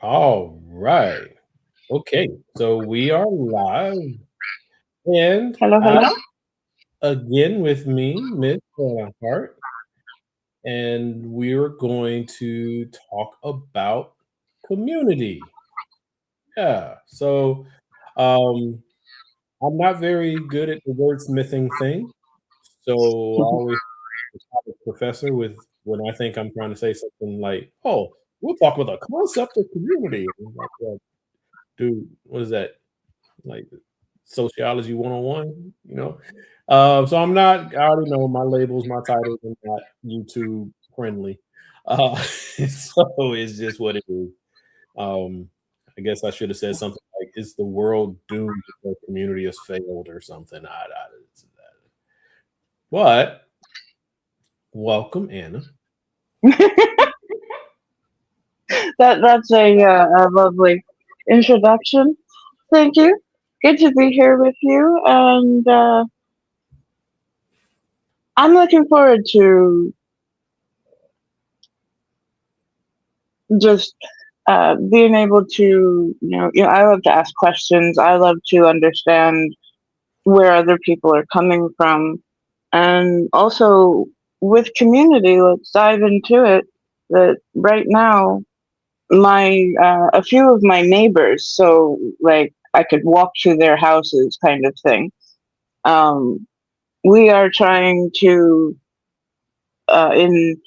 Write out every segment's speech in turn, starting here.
All right. Okay. So we are live, and Hello, I hello. again with me, Miss Hart, and we're going to talk about community. Yeah. Um, I'm not very good at the wordsmithing thing, so I always have a professor with when I think I'm trying to say something like, "Oh, we'll talk about the concept of community." And I'm like, well, dude, what is that? Like sociology 101, you know. So I'm not. I already know my labels, my titles are not YouTube friendly. So it's just what it is. Um, I guess I should have said something like, "Is the world doomed because community has failed?" or something. But welcome, Anna. That's a lovely introduction. Thank you. Good to be here with you, and I'm looking forward to just being able to, I love to ask questions. I love to understand where other people are coming from, and also with community. Let's dive into it. That right now my a few of my neighbors, so like I could walk to their houses kind of thing. um we are trying to, in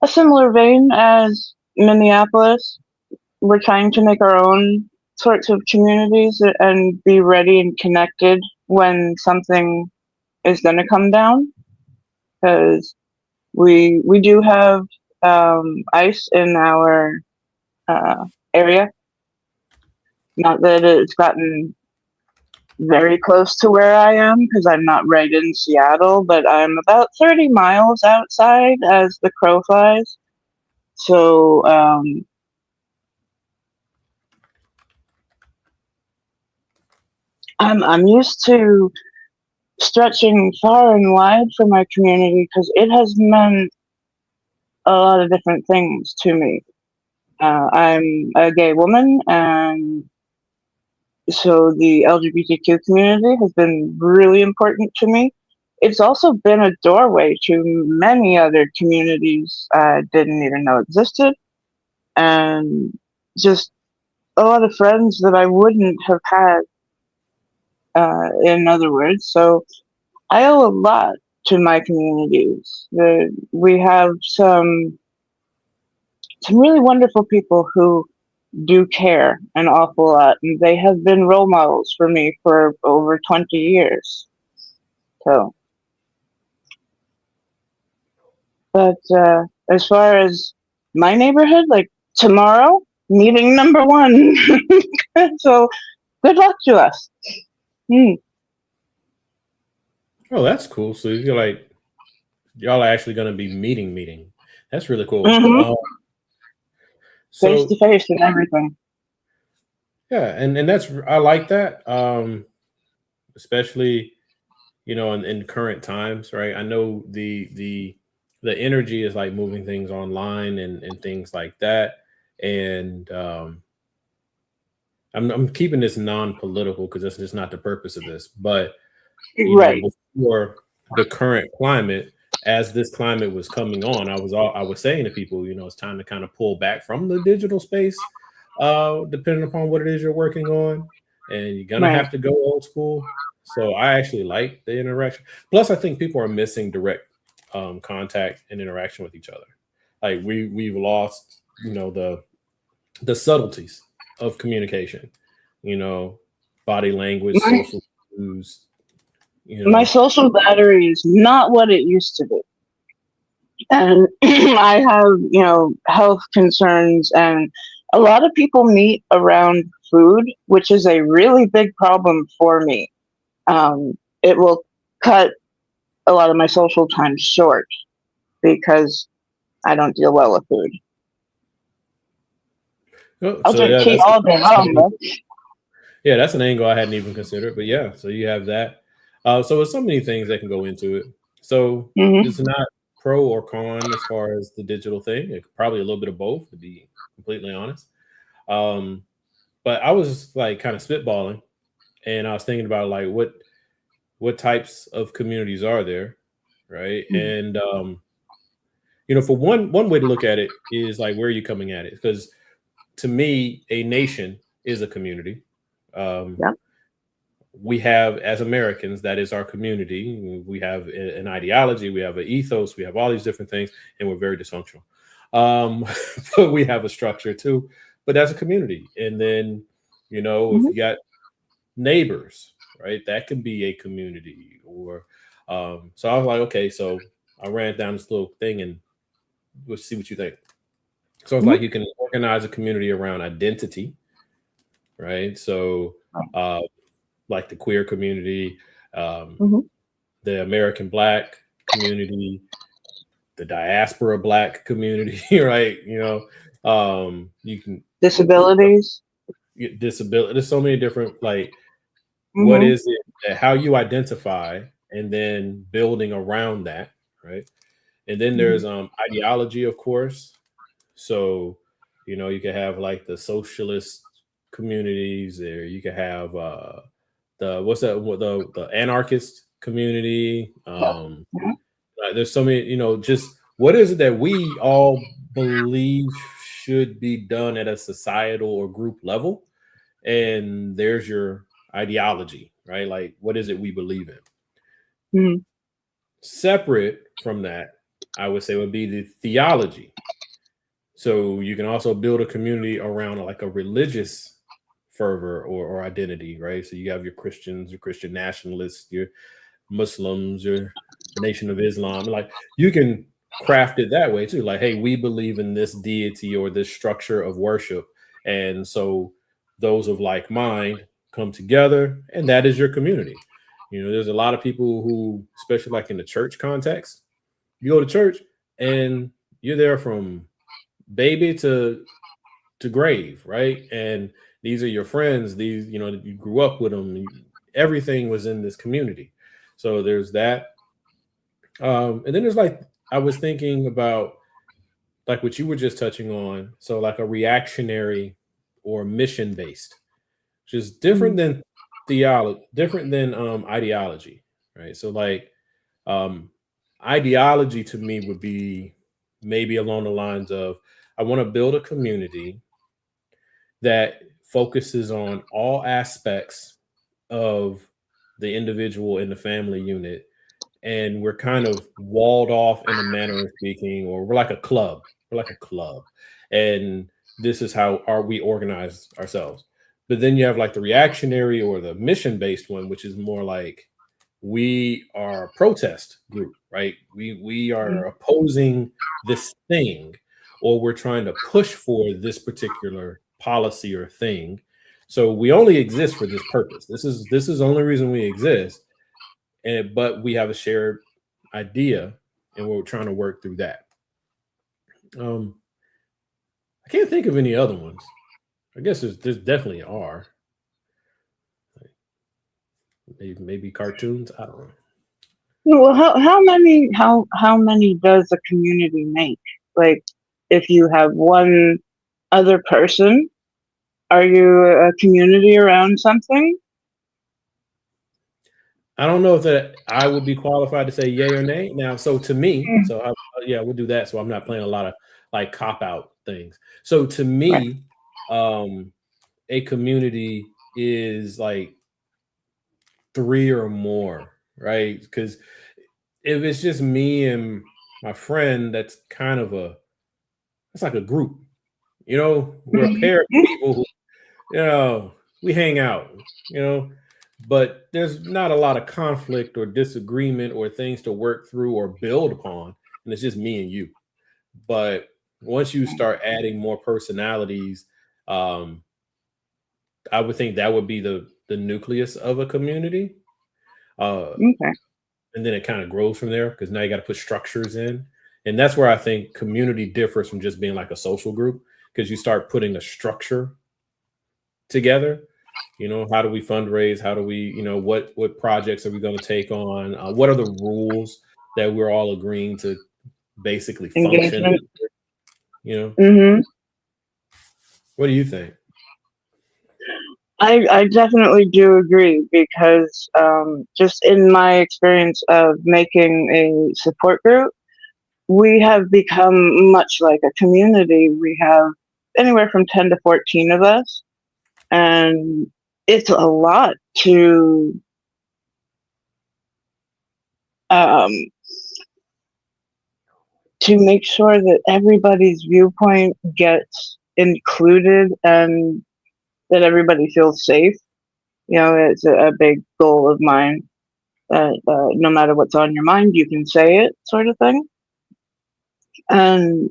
a similar vein as Minneapolis, we're trying to make our own sorts of communities and be ready and connected when something is going to come down, because we do have ice in our uh, area. Not that it's gotten very close to where I am because I'm not right in Seattle, but I'm about 30 miles outside as the crow flies. So I'm used to stretching far and wide for my community because it has meant a lot of different things to me. I'm a gay woman, and so the LGBTQ community has been really important to me. It's also been a doorway to many other communities I didn't even know existed, and just a lot of friends that I wouldn't have had, in other words. So I owe a lot to my communities. We have some really wonderful people who do care an awful lot, and they have been role models for me for over 20 years. So, but as far as my neighborhood, like tomorrow, meeting number one. So, good luck to us. Mm. Oh, that's cool. So you feel like y'all are actually going to be meeting. That's really cool. Hmm. Face to So face and everything. yeah, and that's I like that. Especially in current times, right? I know the energy is like moving things online and things like that. And I'm keeping this non-political because that's just not the purpose of this. But Right. before the current climate, as this climate was coming on, I was saying to people, it's time to kind of pull back from the digital space, depending upon what it is you're working on, and you're gonna Right. have to go old school. So I actually like the interaction. Plus, I think people are missing direct contact and interaction with each other. Like we've lost, the subtleties of communication. You know, body language, My, social cues. You my know, social battery is not what it used to be. And I have, health concerns, and a lot of people meet around food, which is a really big problem for me. It will cut a lot of my social time short because I don't deal well with food. I'll So drink yeah, tea all day long, though. yeah, that's an angle I hadn't even considered. But yeah, so you have that. So there's so many things that can go into it. So Hmm. it's not pro or con as far as the digital thing. Probably a little bit of both, to be completely honest. Um, but I was like kind of spitballing, and I was thinking about like what types of communities are there, right? Mm. And for one way to look at it is like where are you coming at it? Because to me, a nation is a community. Um, Yep. we have as Americans, that is our community. We have an ideology, we have an ethos, we have all these different things, and we're very dysfunctional. Um, but we have a structure too. But that's a community. And then, if Mhm. you got neighbors, right, that can be a community. Or so I was like, okay, so I ran down this little thing and we'll see what you think. So it's Mhm. like you can organize a community around identity, right? So uh, like the queer community, um, Mhm. the American Black community, the diaspora Black community, right? You can Disabilities. get disability. There's so many different like what Mhm. is it that how you identify, and then building around that, right? And then Mhm. there's ideology, of course. So, you could have like the socialist communities, or you could have the what's that? The anarchist community. Yep. Mhm. There's so many. Just what is it that we all believe should be done at a societal or group level, and there's your ideology, right? Like, what is it we believe in? Mhm. Separate from that, I would say would be the theology. So you can also build a community around like a religious fervor or identity, right? So you have your Christians, your Christian nationalists, your Muslims, your Nation of Islam. Like you can craft it that way too. Like, hey, we believe in this deity or this structure of worship. And so those of like mind come together, and that is your community. There's a lot of people who, especially like in the church context, you go to church and you're there from baby to grave, right? And these are your friends. These, you grew up with them. Everything was in this community. So there's that. And then there's like I was thinking about like what you were just touching on. So like a reactionary or mission based, which is different Mhm. than theology, different than ideology, right? So like um, ideology to me would be maybe along the lines of I want to build a community that focuses on all aspects of the individual in the family unit, and we're kind of walled off in a manner of speaking, or we're like a club, and this is how are we organize ourselves. But then you have like the reactionary or the mission based one, which is more like we are a protest group, right? We Mhm. are opposing this thing, or we're trying to push for this particular policy or thing. So we only exist for this purpose. This is the only reason we exist. And but we have a shared idea, and we're trying to work through that. Um, I can't think of any other ones. I guess there's definitely are. Maybe cartoons. I don't know. Well, how many does a community make? Like, if you have one other person, are you a community around something? I don't know if that I would be qualified to say yay or nay. Now, so to me, Mm. so yeah, we'll do that. So I'm not playing a lot of like cop out things. So to Right. me, um, a community is like three or more, right? Because if it's just me and my friend, that's kind of it's like a group. We're a Mhm. pair of people who, you know, we hang out, you know, but there's not a lot of conflict or disagreement or things to work through or build upon. And it's just me and you. But once you start adding more personalities, um, I would think that would be the nucleus of a community. Uh, Okay. and then it kind of grows from there because now you got to put structures in. And that's where I think community differs from just being like a social group, because you start putting a structure together. How do we fundraise? How do we, what projects are we going to take on? What are the rules that we're all agreeing to basically function. Engagement. You know, Hmm. what do you think? I definitely do agree because just in my experience of making a support group, we have become much like a community. We have anywhere from 10 to 14 of us, and it's a lot um, to make sure that everybody's viewpoint gets included and that everybody feels safe. You know, it's a big goal of mine that no matter what's on your mind, you can say it, sort of thing. And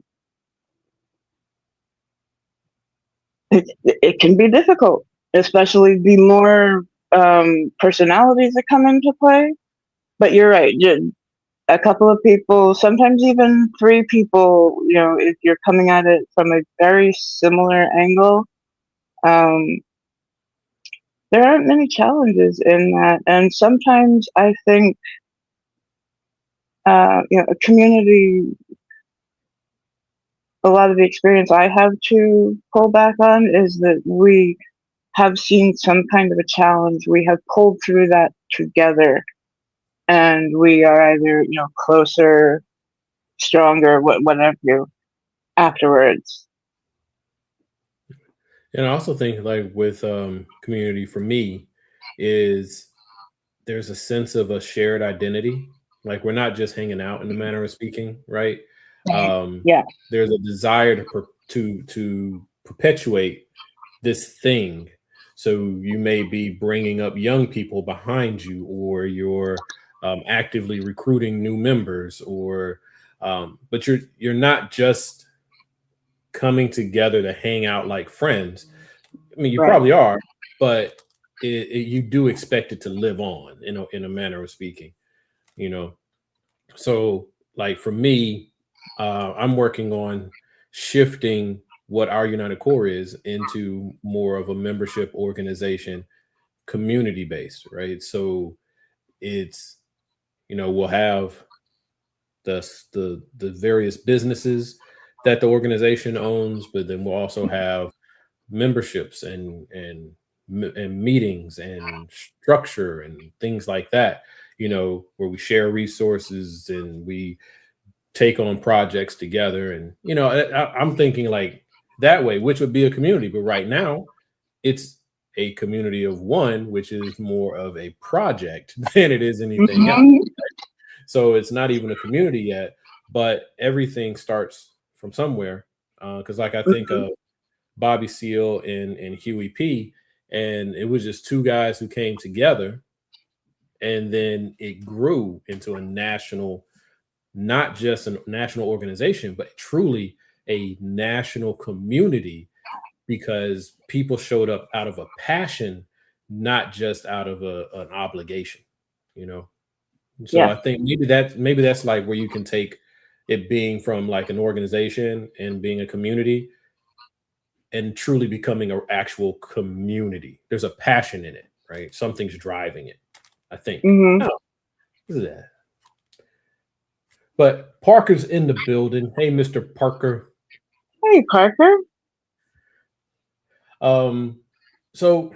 it can be difficult, especially the more personalities that come into play. But you're right. A couple of people, sometimes even three people, you know, if you're coming at it from a very similar angle, um, there aren't many challenges in that. And sometimes I think, you know, a community, a lot of the experience I have to pull back on is that we have seen some kind of a challenge. We have pulled through that together, and we are either, you know, closer, stronger, whatever you afterwards. And I also think like with community for me is there's a sense of a shared identity. Like we're not just hanging out in the manner of speaking, right? Right. Um, Yeah. there's a desire to perpetuate this thing. So you may be bringing up young people behind you, or you're actively recruiting new members, or but you're not just coming together to hang out like friends. I mean, you Right. probably are, but you do expect it to live on in a manner of speaking. You know, so like for me, I'm working on shifting what our United Core is into more of a membership organization, community based, right? So it's we'll have the various businesses that the organization owns, but then we'll also have memberships and meetings and structure and things like that, where we share resources and we take on projects together. And I'm thinking like that way, which would be a community. But right now it's a community of one, which is more of a project than it is anything else. Hmm. So it's not even a community yet, but everything starts from somewhere. Because like I think Hmm. of Bobby Seale and Huey P, and it was just two guys who came together, and then it grew into a national, not just a national organization, but truly a national community because people showed up out of a passion, not just out of an obligation, you know. So Yeah. I think maybe that's like where you can take it being from like an organization and being a community and truly becoming an actual community. There's a passion in it, right? Something's driving it, I think. Hmm. Oh, look at that. But Parker's in the building. Hey, Mr. Parker. Hey, Parker. Um, so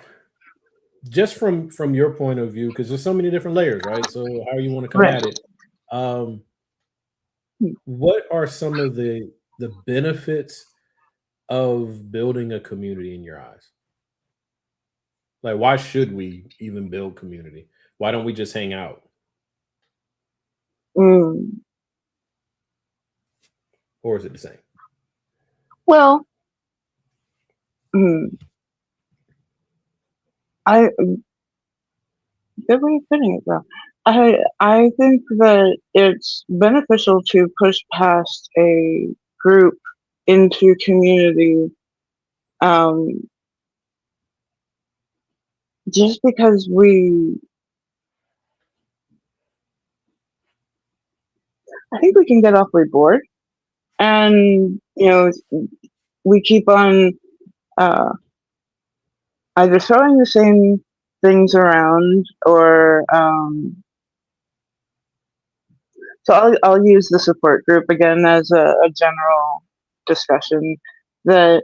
just from your point of view, because there's so many different layers, right? So how you want to come Right. at it. Um, what are some of the benefits of building a community in your eyes? Like, why should we even build community? Why don't we just hang out? Mm. Or is it the same? Well, mm, I good way of putting it though. I think that it's beneficial to push past a group into community, um, just because I think we can get awfully bored, and you know we keep on uh, either throwing the same things around or So I'll use the support group again as a general discussion, that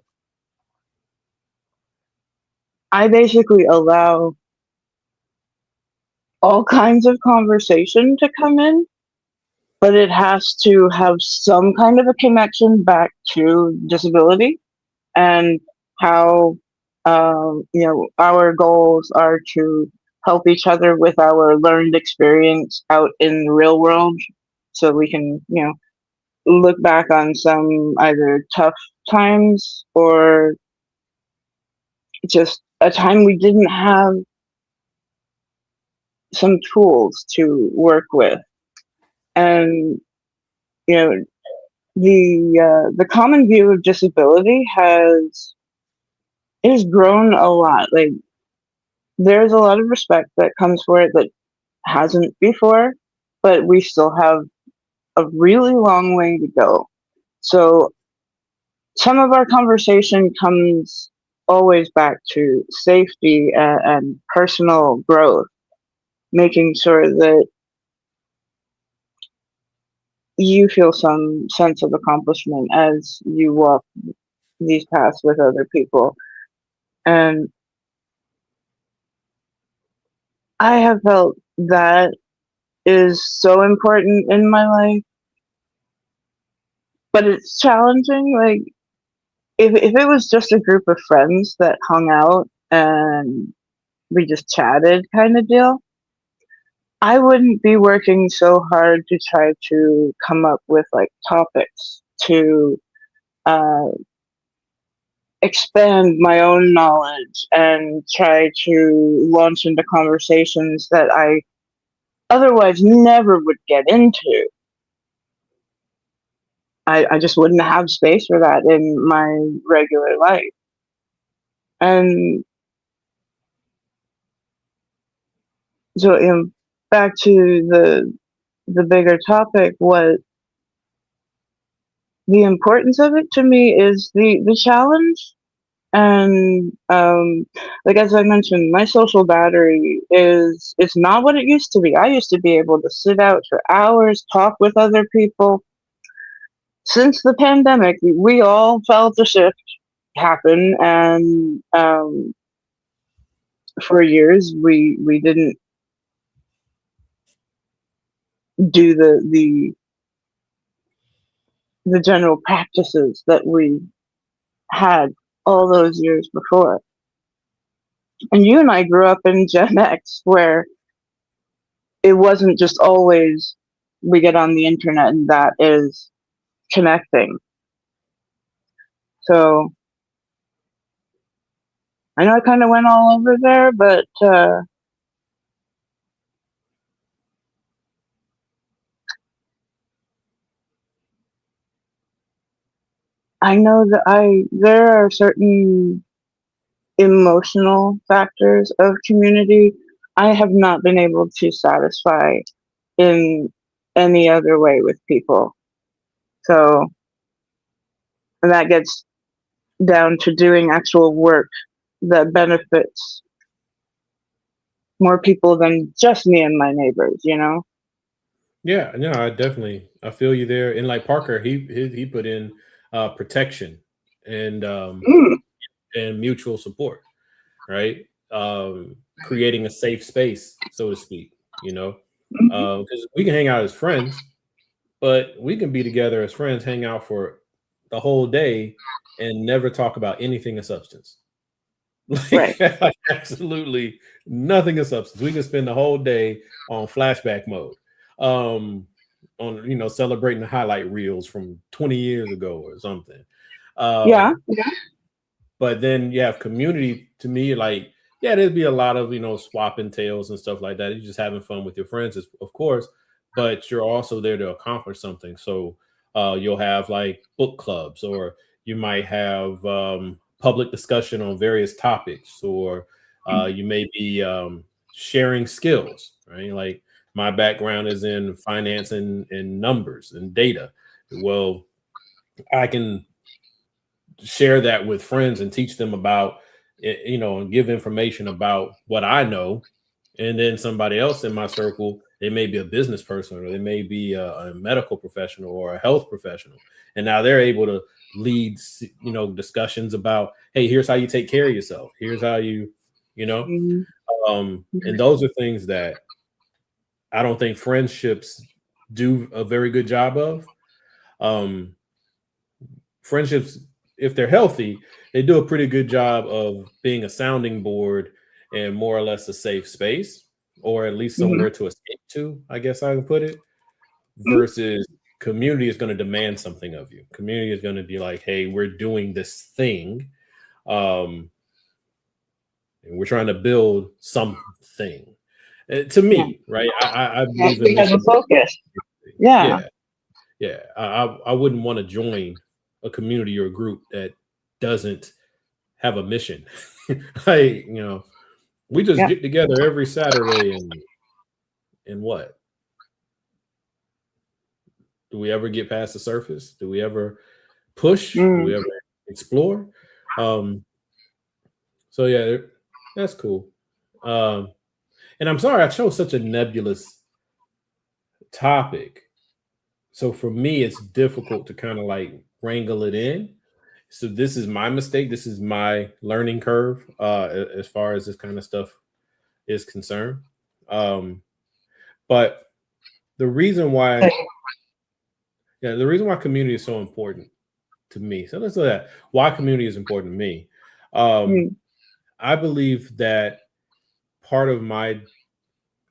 I basically allow all kinds of conversation to come in, but it has to have some kind of a connection back to disability and how our goals are to help each other with our learned experience out in the real world, so we can look back on some either tough times or just a time we didn't have some tools to work with. And you know the common view of disability has grown a lot. Like, there's a lot of respect that comes for it that hasn't before, but we still have a really long way to go. So some of our conversation comes always back to safety and personal growth, making sure that you feel some sense of accomplishment as you walk these paths with other people. And I have felt that is so important in my life, but it's challenging. Like, if it was just a group of friends that hung out and we just chatted kind of deal, I wouldn't be working so hard to try to come up with like topics to uh, expand my own knowledge and try to launch into conversations that I otherwise never would get into. I just wouldn't have space for that in my regular life. And so, back to the bigger topic, what the importance of it to me is the challenge. And like, as I mentioned, my social battery is it's not what it used to be. I used to be able to sit out for hours, talk with other people. Since the pandemic, we all felt a shift happen, and for years we didn't do the general practices that we had all those years before. And you and I grew up in Gen X, where it wasn't just always we get on the internet and that is connecting. So I know I kind of went all over there, but I know that there are certain emotional factors of community I have not been able to satisfy in any other way with people. So, and that gets down to doing actual work that benefits more people than just me and my neighbors. Yeah, no, I feel you there. And like Parker, he put in protection and Mm, and mutual support, right? Creating a safe space, so to speak, you know, mhm. because we can hang out as friends, but we can be together as friends, hang out for the whole day and never talk about anything of substance. Right. Like absolutely nothing of substance. We can spend the whole day on flashback mode, um, on celebrating the highlight reels from 20 years ago or something. Yeah. Um, but then you have community. To me, like, yeah, there'd be a lot of swapping tales and stuff like that. You're just having fun with your friends, of course, but you're also there to accomplish something. So you'll have like book clubs, or you might have public discussion on various topics, or you may be sharing skills, right? Like, my background is in finance and numbers and data. Well, I can share that with friends and teach them about it, and give information about what I know, And then somebody else in my circle, they may be a business person, or they may be a medical professional or a health professional, and now they're able to lead, discussions about, hey, here's how you take care of yourself. Here's how you know, Mhm. and those are things that I don't think friendships do a very good job of. Um, Friendships, if they're healthy, they do a pretty good job of being a sounding board and more or less a safe space, or at least Mhm. somewhere to escape to, I guess I would put it. Mhm. Versus community is going to demand something of you. Community is going to be like, hey, we're doing this thing. Um, and we're trying to build something. To Yeah. me, right? I Yeah, believe in we have a mission. focus. Yeah. Yeah, yeah. I wouldn't want to join a community or a group that doesn't have a mission. Like, we just Yeah. get together every Saturday and what? Do we ever get past the surface? Do we ever push? Do Mm. we ever explore? Um, so yeah, that's cool. Um, and I'm sorry I chose such a nebulous topic. So for me, it's difficult to kind of like wrangle it in. So this is my mistake. This is my learning curve as far as this kind of stuff is concerned. Um, but the reason why, yeah, the reason why community is so important to me. So let's look at why community is important to me. Um, Mm. I believe that part of my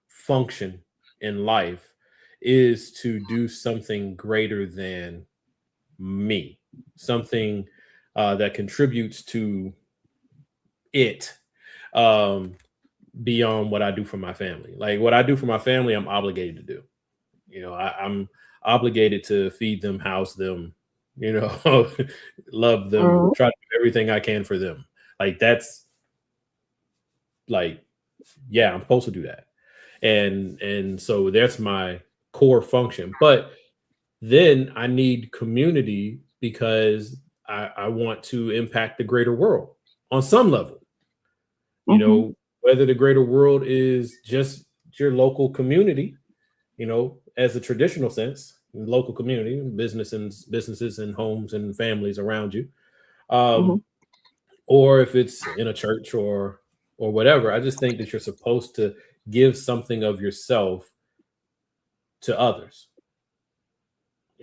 function in life is to do something greater than me, something that contributes to it, um, beyond what I do for my family. Like what I do for my family, I'm obligated to do. I'm obligated to feed them, house them, love them, Mhm. try to do everything I can for them. Like that's like, yeah, I'm supposed to do that. And so that's my core function. But then I need community because I want to impact the greater world on some level. Mhm. Whether the greater world is just your local community, as a traditional sense, local community, businesses and homes and families around you, Mhm. um, or if it's in a church or whatever. I just think that you're supposed to give something of yourself to others,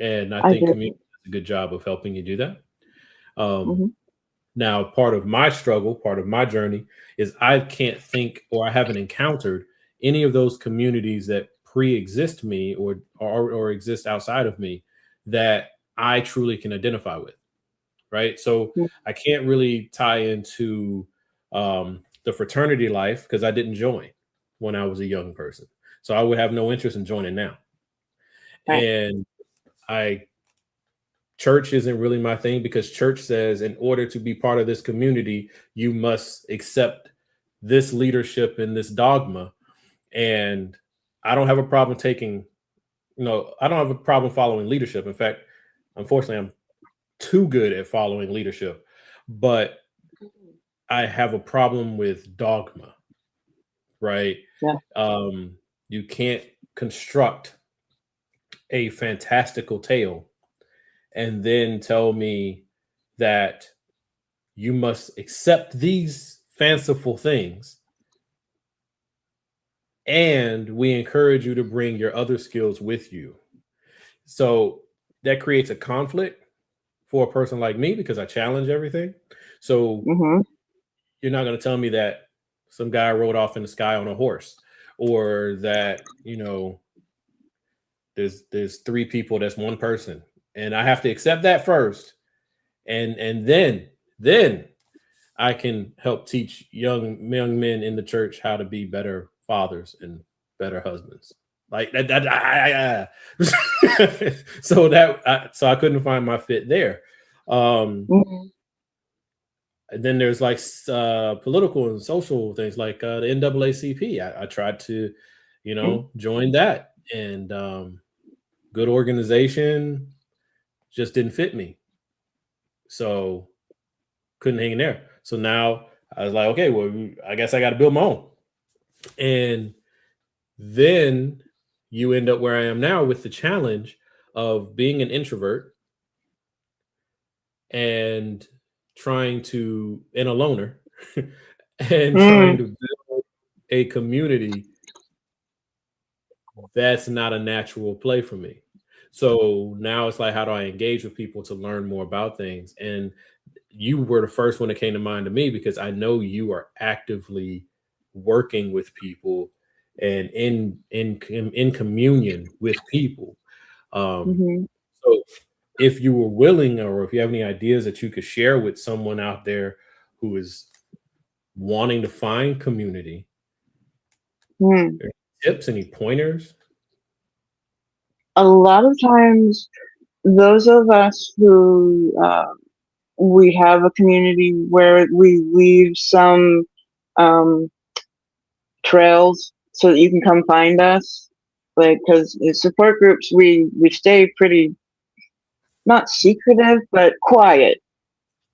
and I I think do. community does a good job of helping you do that. Um, Mhm. Now, part of my struggle, part of my journey is I can't think or I haven't encountered any of those communities that pre-exist me or exist outside of me that I truly can identify with. Right. So Mm. I can't really tie into the fraternity life because I didn't join when I was a young person. So I would have no interest in joining now. Right. And I church isn't really my thing because church says in order to be part of this community, you must accept this leadership and this dogma. And I don't have a problem I don't have a problem following leadership. In fact, unfortunately, I'm too good at following leadership, but I have a problem with dogma, right? Yeah. Um, you can't construct a fantastical tale and then tell me that you must accept these fanciful things, and we encourage you to bring your other skills with you. So that creates a conflict for a person like me because I challenge everything. So Mhm. you're not going to tell me that some guy rode off in the sky on a horse, or that there's three people, that's one person, and I have to accept that first, and then I can help teach young men in the church how to be better fathers and better husbands. Like that, so I couldn't find my fit there. Um, Mhm. and then there's like political and social things like the NAACP. I tried to, Mhm. join that, and good organization just didn't fit me. So couldn't hang in there. So now I was like, okay, well, I guess I got to build my own. And then you end up where I am now with the challenge of being an introvert and and a loner and trying Mm, to build a community that's not a natural play for me. So now it's like, how do I engage with people to learn more about things? And you were the first one that came to mind to me because I know you are actively working with people and in communion with people. Um, mhm, so if you were willing, or if you have any ideas that you could share with someone out there who is wanting to find community, mm. any tips, any pointers? A lot of times, those of us who we have a community where we leave some um, trails so that you can come find us. Like, because in support groups, we stay pretty not secretive, but quiet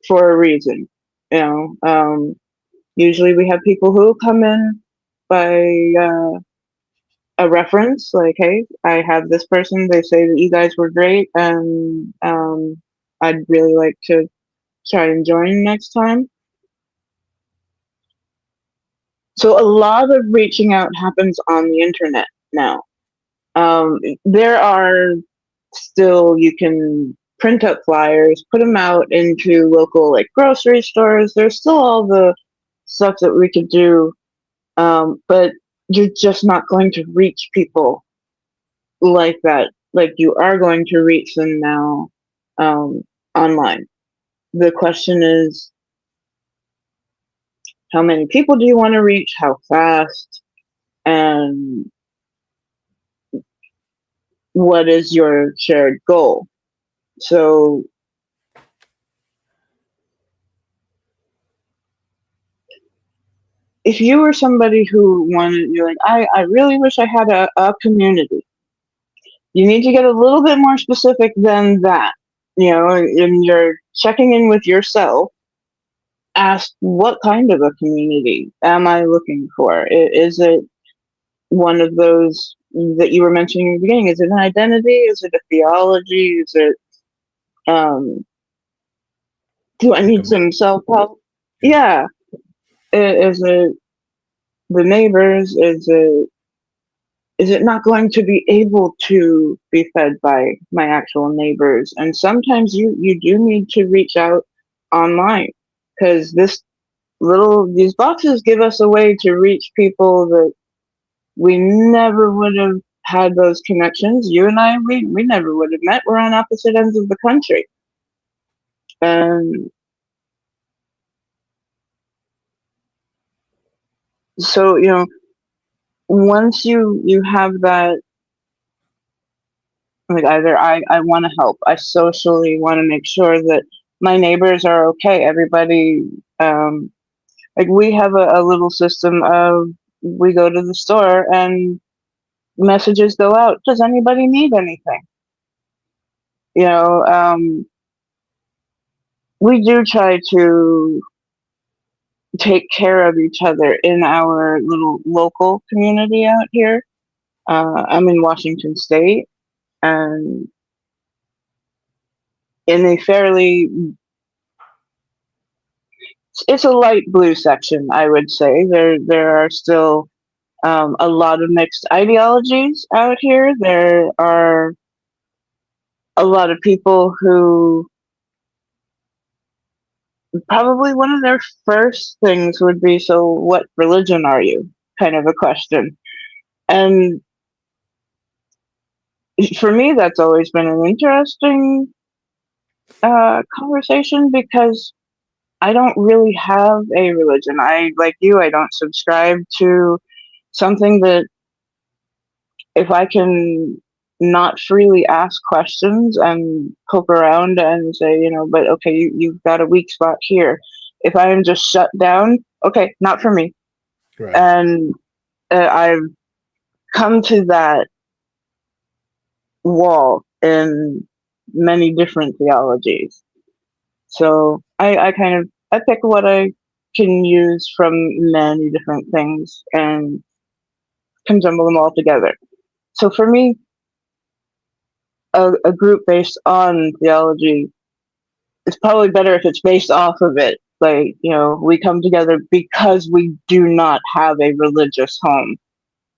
for a reason. You know, usually we have people who come in by a reference, like, hey, I have this person. They say that you guys were great, and I'd really like to try and join next time. So a lot of reaching out happens on the internet now. There are still, you can print up flyers, put them out into local like grocery stores. There's still all the stuff that we could do, but you're just not going to reach people like that. Like you are going to reach them now um, online. The question is, how many people do you want to reach? How fast? And what is your shared goal? So if you were somebody who wanted, you're like, I really wish I had a community. You need to get a little bit more specific than that. You know, and you're checking in with yourself. Ask, what kind of a community am I looking for? Is it one of those that you were mentioning in the beginning? Is it an identity? Is it a theology? Is it, um, do I Like a need some self help? yeah. Yeah. Is it the neighbors? Is it not going to be able to be fed by my actual neighbors? And sometimes you do need to reach out online because these boxes give us a way to reach people that we never would have had those connections. You and I, we never would have met. We're on opposite ends of the country. And so, once you have that, like either I want to help, I socially want to make sure that my neighbors are okay. Everybody, like we have a little system of, we go to the store and messages go out. Does anybody need anything? You know, we do try to take care of each other in our little local community out here. I'm in Washington State, and in a fairly, it's a light blue section, I would say. There are still a lot of mixed ideologies out here. There are a lot of people who probably one of their first things would be, so what religion are you? Kind of a question. And for me, that's always been an interesting conversation because I don't really have a religion. Like you, I don't subscribe to something that, if I can not freely ask questions and poke around and say, but okay, you've got a weak spot here. If I am just shut down, okay, not for me. Right. And I've come to that wall in many different theologies. So I kind of, I pick what I can use from many different things and can jumble them all together. So for me, a group based on theology is probably better if it's based off of it. Like, we come together because we do not have a religious home,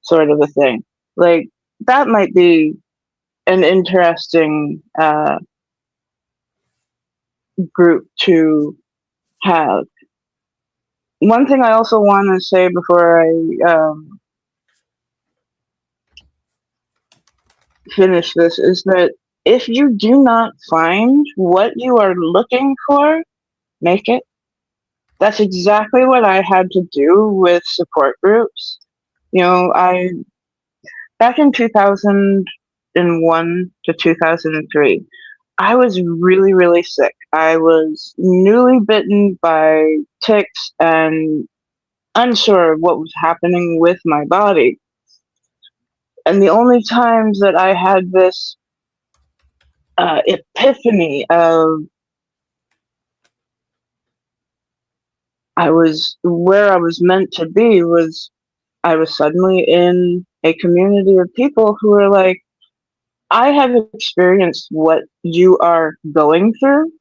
sort of a thing. Like, that might be an interesting group to have. One thing I also want to say before I finish this is that if you do not find what you are looking for, make it. That's exactly what I had to do with support groups. I back in 2001 to 2003, I was really, really sick. I was newly bitten by ticks and unsure of what was happening with my body. And the only times that I had this epiphany of I was where I was meant to be was I was suddenly in a community of people who were like, I have experienced what you are going through,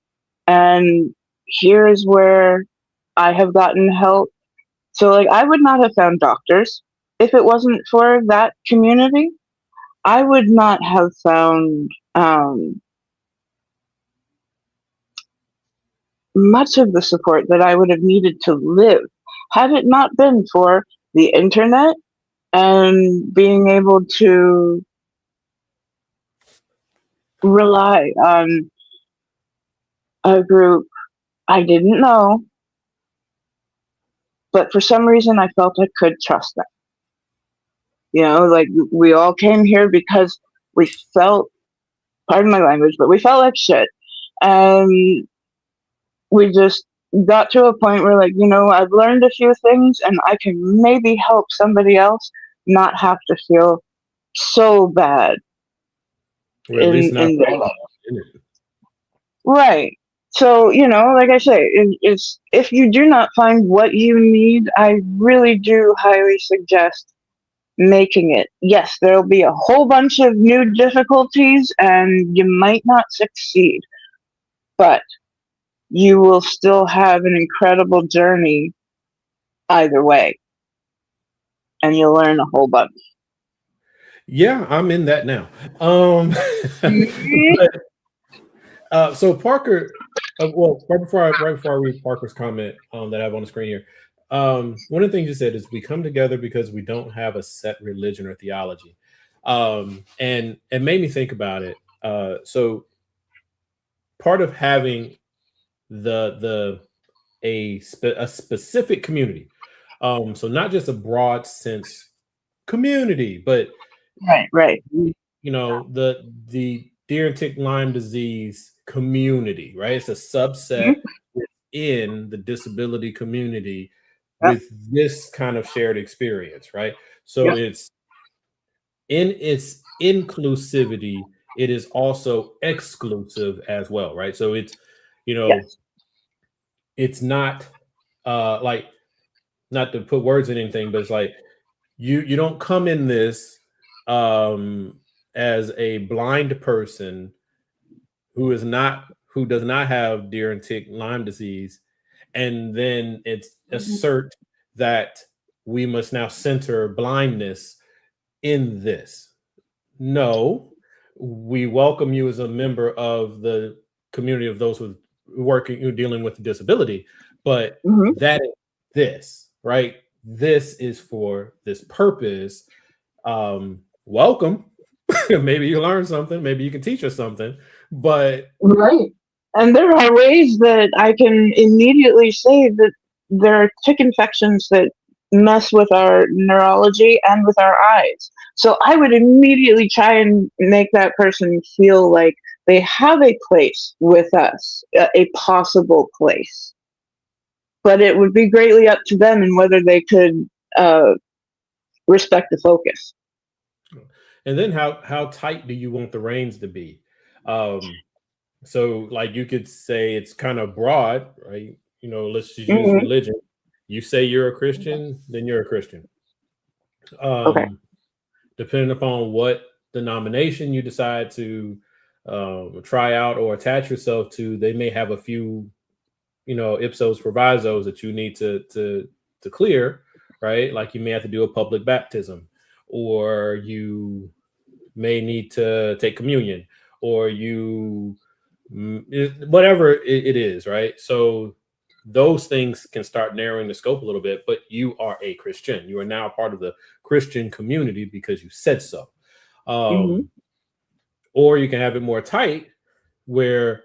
and here is where I have gotten help. So, like, I would not have found doctors if it wasn't for that community. I would not have found much of the support that I would have needed to live had it not been for the internet and being able to rely on a group I didn't know, but for some reason I felt I could trust them. Like, we all came here because we felt, pardon my language, but we felt like shit. And we just got to a point where, like, I've learned a few things and I can maybe help somebody else not have to feel so bad Or at least not in their life. in it. Right. So, like I say, it's if you do not find what you need, I really do highly suggest making it. Yes, there'll be a whole bunch of new difficulties and you might not succeed, but you will still have an incredible journey either way, and you'll learn a whole bunch. Yeah, I'm in that now. Mhm. So Parker, well, right before I read Parker's comment that I have on the screen here, one of the things you said is we come together because we don't have a set religion or theology, and it made me think about it. So part of having a specific community, so not just a broad sense community, but Right. the deer and tick Lyme disease community, right? It's a Mhm. subset within the disability community Yep. with this kind of shared experience, right? So Yep. it's in its inclusivity, it is also exclusive as well, right? So it's you know Yes. it's not like, not to put words in anything, but it's like you don't come in this um as a blind person who does not have deer and tick Lyme disease, and then it's Mhm. assert that we must now center blindness in this. No, we welcome you as a member of the community of those who dealing with disability, but Mhm. that is this, right? This is for this purpose. Welcome. Maybe you learn something, maybe you can teach us something, but Right. And there are ways that I can immediately say that there are tick infections that mess with our neurology and with our eyes. So I would immediately try and make that person feel like they have a place with us, a possible place. But it would be greatly up to them and whether they could uh, respect the focus. and then how tight do you want the reins to be? um so like you could say it's kind of broad, right? Let's just use Hmm. religion. You say you're a Christian, then you're a Christian. Okay. um depending upon what denomination you decide to try out or attach yourself to, they may have a few, ipsos provisos that you need to clear, right? Like you may have to do a public baptism, or you may need to take communion, or whatever it is, right? So those things can start narrowing the scope a little bit, but you are a Christian. You are now part of the Christian community because you said so. Mm-hmm. Or you can have it more tight where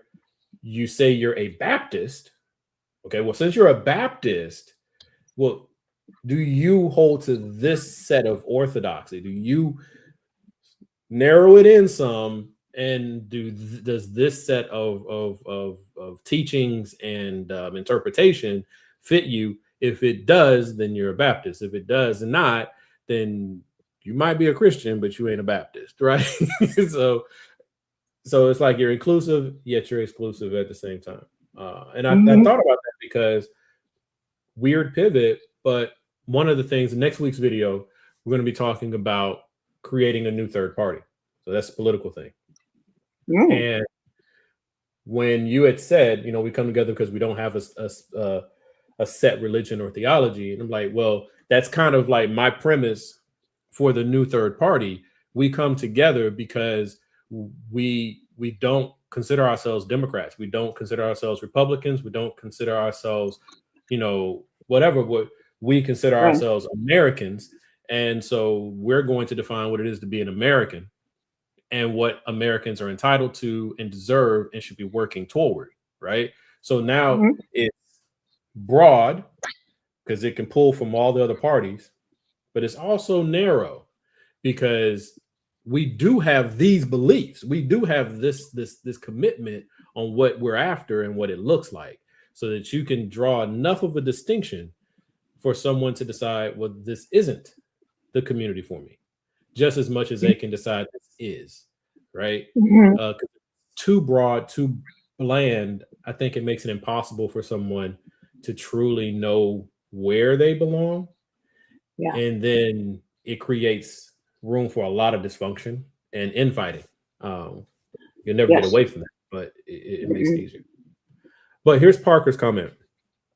you say you're a Baptist. Okay, well, since you're a Baptist, well, do you hold to this set of orthodoxy? Do you narrow it in some, and does this set of teachings and interpretation fit you? If it does, then you're a Baptist. If it does not, then you might be a Christian, but you ain't a Baptist, right? so so it's like you're inclusive, yet you're exclusive at the same time. And I Mm-hmm. thought about that because weird pivot, but one of the things, next week's video, we're going to be talking about creating a new third party. So that's a political thing. Mm. And when you had said, we come together because we don't have a set religion or theology, and I'm like, well, that's kind of like my premise for the new third party. We come together because we don't consider ourselves Democrats. We don't consider ourselves Republicans. We don't consider ourselves, whatever. What we consider Right. ourselves Americans, and so we're going to define what it is to be an American and what Americans are entitled to and deserve and should be working toward. Right. So now Mm-hmm. it's broad because it can pull from all the other parties, but it's also narrow because we do have these beliefs. We do have this commitment on what we're after and what it looks like, so that you can draw enough of a distinction for someone to decide, well, this isn't the community for me, just as much as they can decide this is, right? Mm-hmm. 'Cause it's too broad, too bland. I think it makes it impossible for someone to truly know where they belong, Yeah. and then it creates room for a lot of dysfunction and infighting. Um, you'll never get Yes. away from that, but it makes it Mm-hmm. easier. But here's Parker's comment.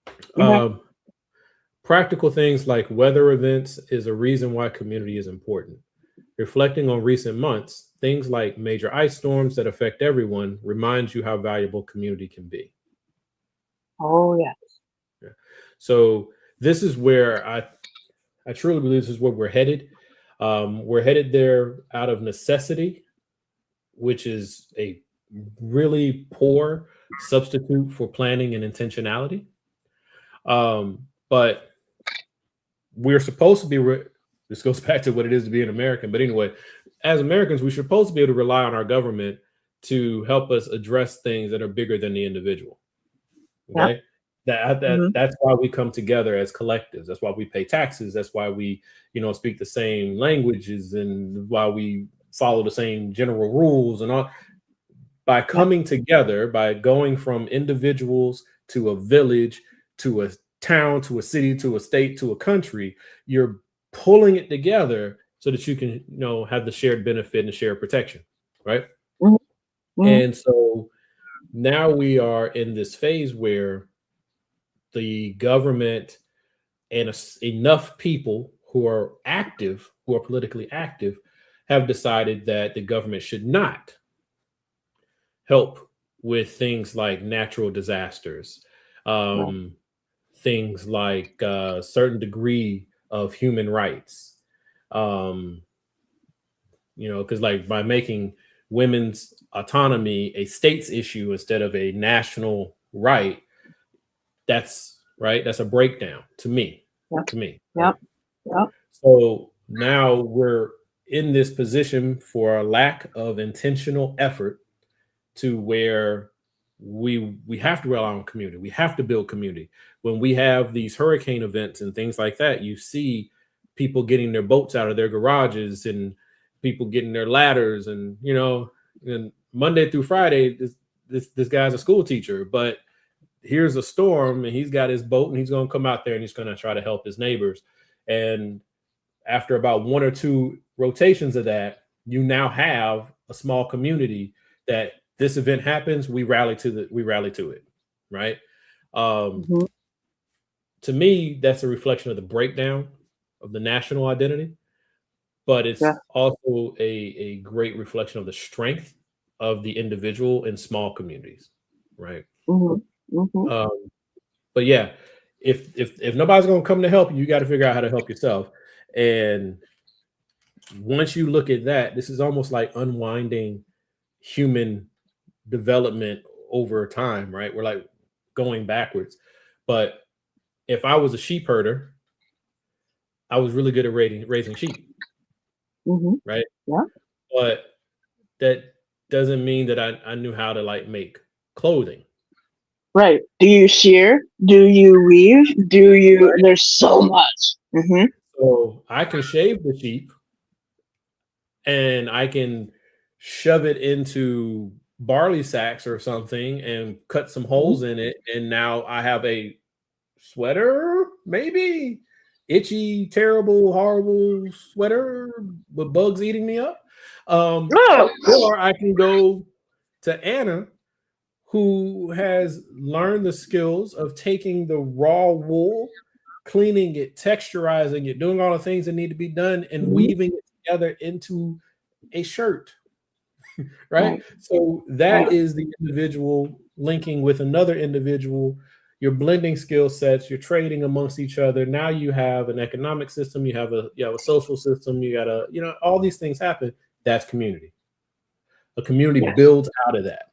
Okay. Um, Practical things like weather events is a reason why community is important. Reflecting on recent months, things like major ice storms that affect everyone reminds you how valuable community can be. Oh yeah. Yeah. So this is where I truly believe this is where we're headed. We're headed there out of necessity, which is a really poor substitute for planning and intentionality. But we're supposed to be. This goes back to what it is to be an American. But anyway, as Americans, we're supposed to be able to rely on our government to help us address things that are bigger than the individual. Yep. Okay. That's why we come together as collectives. That's why we pay taxes. That's why we, speak the same languages, and why we follow the same general rules and all. By Yep. coming together, by going from individuals to a village, to a town, to a city, to a state, to a country, you're pulling it together so that you can, have the shared benefit and the shared protection, right? Mm-hmm. Mm-hmm. And so now we are in this phase where the government and enough people who are active, who are politically active, have decided that the government should not help with things like natural disasters, Right. um, things like a certain degree of human rights. Um, because like by making women's autonomy a state's issue instead of a national right, that's right. That's a breakdown to me. Yep. To me, right? Yep. Yep. So now we're in this position for a lack of intentional effort to where we have to rely on community. We have to build community. When we have these hurricane events and things like that, you see people getting their boats out of their garages, and people getting their ladders, and and Monday through Friday, this guy's a school teacher, but here's a storm and he's got his boat and he's going to come out there and he's going to try to help his neighbors. And after about one or two rotations of that, you now have a small community that this event happens, we rally to it, right? Um, Mhm. to me, that's a reflection of the breakdown of the national identity, but Yeah. it's also a great reflection of the strength of the individual in small communities, right? Mhm. Mhm. Um, but yeah, if nobody's gonna come to help you, you got to figure out how to help yourself. And once you look at that, this is almost like unwinding human development over time, right? We're like going backwards. But if I was a sheep herder, I was really good at raising sheep, Mhm. right? Yeah. But that doesn't mean that I knew how to like make clothing, Right. Do you shear? Do you weave? Do you? right? There's so much. Mhm. So I can shave the sheep and I can shove it into barley sacks or something and cut some Mhm. holes in it. And now I have a sweater, maybe itchy, terrible, horrible sweater with bugs eating me up. Oh. Or I can go to Anna, who has learned the skills of taking the raw wool, cleaning it, texturizing it, doing all the things that need to be done, and Mhm. weaving it together into a shirt, right? Right. So that Right. is the individual linking with another individual. You're blending skill sets, you're trading amongst each other. Now you have an economic system, you have a social system, you got a, all these things happen. That's community. A community Yes. builds out of that.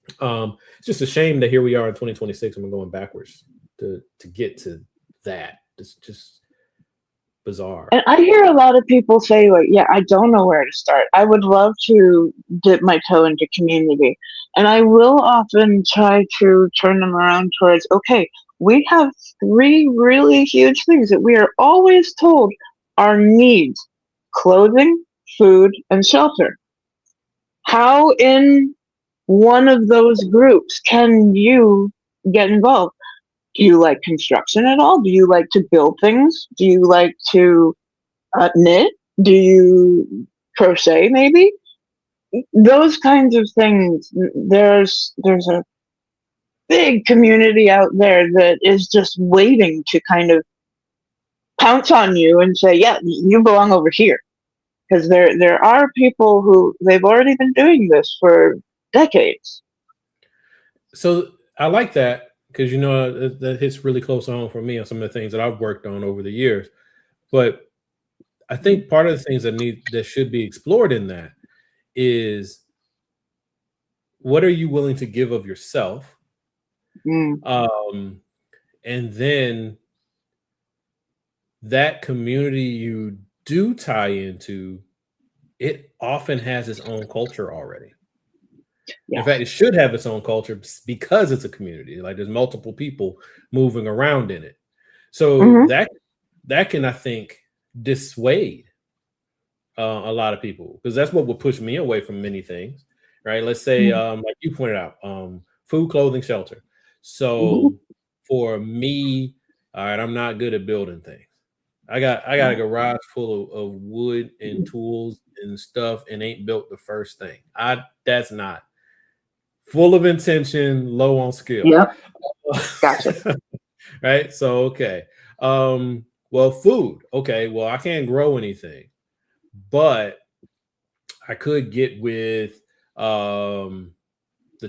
It's just a shame that here we are in 2026 and we're going backwards to get to that. It's just bizarre. And I hear a lot of people say, like, yeah, I don't know where to start. I would love to dip my toe into community. And I will often try to turn them around towards, okay, we have three really huge things that we are always told are needs: clothing, food, and shelter. How in one of those groups can you get involved? Do you like construction at all? Do you like to build things? Do you like to knit? Do you crochet maybe? Those kinds of things. There's a big community out there that is just waiting to kind of pounce on you and say, "Yeah, you belong over here." Because there are people who they've already been doing this for decades. So I like that because that hits really close to home for me on some of the things that I've worked on over the years. But I think part of the things that should be explored in that is what are you willing to give of yourself, Mm, um, and then that community you do tie into, it often has its own culture already. In fact, yes. it should have its own culture because it's a community. Like there's multiple people moving around in it. So Hmm. that can, I think, dissuade a lot of people because that's what would push me away from many things, right? Let's say, like you pointed out, food, clothing, shelter. Hmm. So for me, all right, I'm not good at building things. I got a garage full of wood and tools and stuff, and ain't built the first thing. I That's not full of intention, low on skill. Yep. Gotcha. Right? So okay. Well, food. Okay, well, I can't grow anything, but I could get with the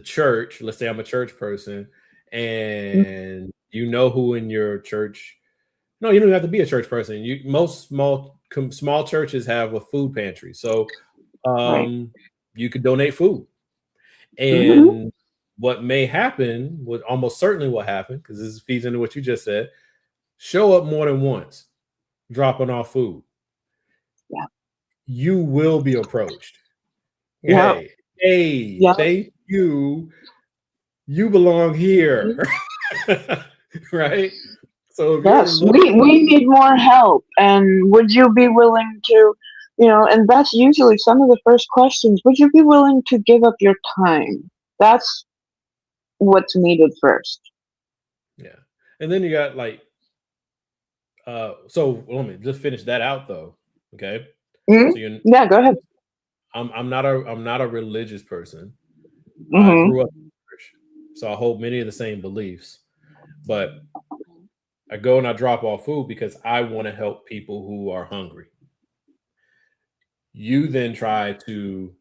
church. Let's say I'm a church person, and who in your church. No, you don't have to be a church person. Most small churches have a food pantry, so Right. um, you could donate food. Hmm. And what may happen, what almost certainly will happen, because this feeds into what you just said, show up more than once, dropping off food. Yeah. You will be approached. Yep. Hey, Yep. thank you. You belong here. Right? So if you're Yes, looking, we need more help. And would you be willing to, and that's usually some of the first questions. Would you be willing to give up your time? That's what's needed first. yeah. And then you got like So let me just finish that out though. Okay. Mhm. So you're Yeah, go ahead. I'm not a religious person. I Mhm. grew up Christian, so I hold many of the same beliefs. But I go and I drop off food because I want to help people who are hungry. You then try to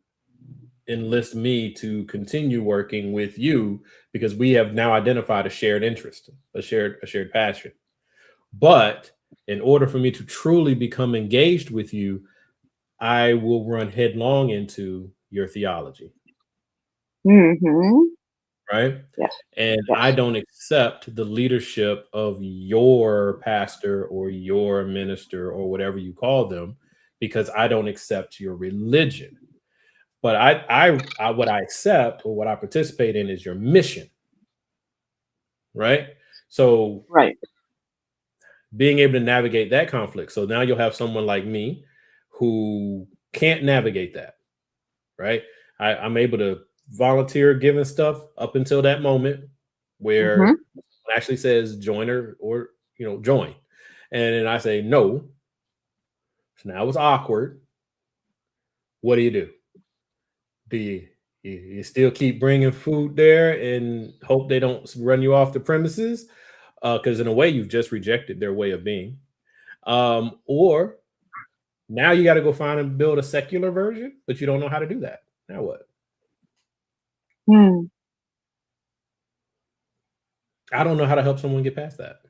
enlist me to continue working with you because we have now identified a shared interest, a shared passion. But in order for me to truly become engaged with you, I will run headlong into your theology, Mhm. right? Yes. And I Yes. don't accept the leadership of your pastor or your minister or whatever you call them because I don't accept your religion. But what I accept or what I participate in is your mission, right? So Right. being able to navigate that conflict. So now you'll have someone like me who can't navigate that, right? I'm able to volunteer giving stuff up until that moment where Mhm. it actually says join or join. And then I say no. So now it's awkward. What do you do? Do you still keep bringing food there and hope they don't run you off the premises? Because in a way, you've just rejected their way of being. Or now you got to go find and build a secular version, but you don't know how to do that. Now what? Hmm. I don't know how to help someone get past that.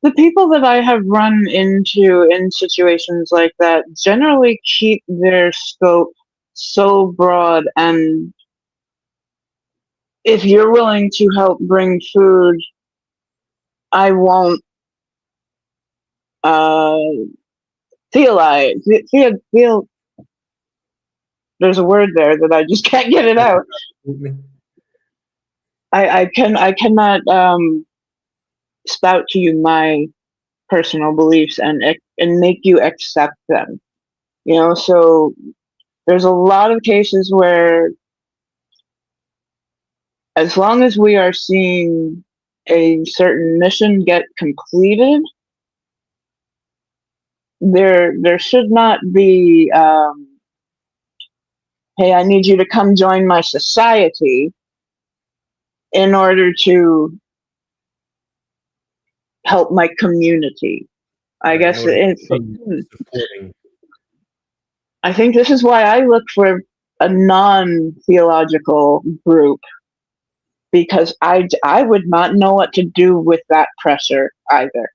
The people that I have run into in situations like that generally keep their scope so broad, and if you're willing to help bring food, I won't uh theorize. Feel there's a word there that I just can't get it out. I cannot spout to you my personal beliefs and make you accept them. So there's a lot of cases where, as long as we are seeing a certain mission get completed, there should not be, hey, I need you to come join my society in order to help my community. I Right. In guess order to it's. continue supporting. I think this is why I look for a non-theological group, because I would not know what to do with that pressure either.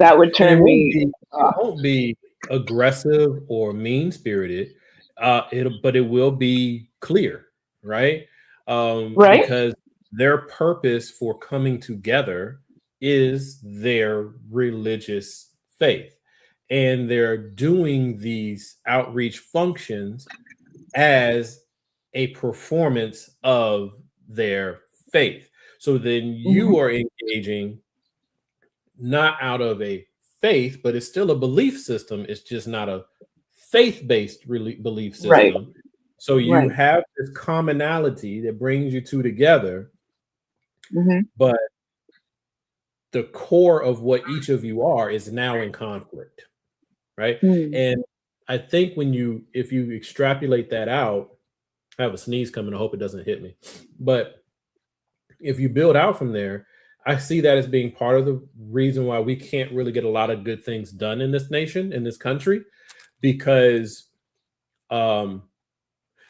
That would And it turn won't me be it off. won't be aggressive or mean spirited. But it will be clear, right? Right? Because their purpose for coming together is their religious faith, and they're doing these outreach functions as a performance of their faith. So then Hmm. you are engaging not out of a faith, but it's still a belief system. It's just not a faith-based belief Right. system. So you Right. have this commonality that brings you two together, Hmm. but the core of what each of you are is now in conflict, right? Hmm. And I think if you extrapolate that out, I have a sneeze coming. I hope it doesn't hit me. But if you build out from there, I see that as being part of the reason why we can't really get a lot of good things done in this nation, in this country, because, um,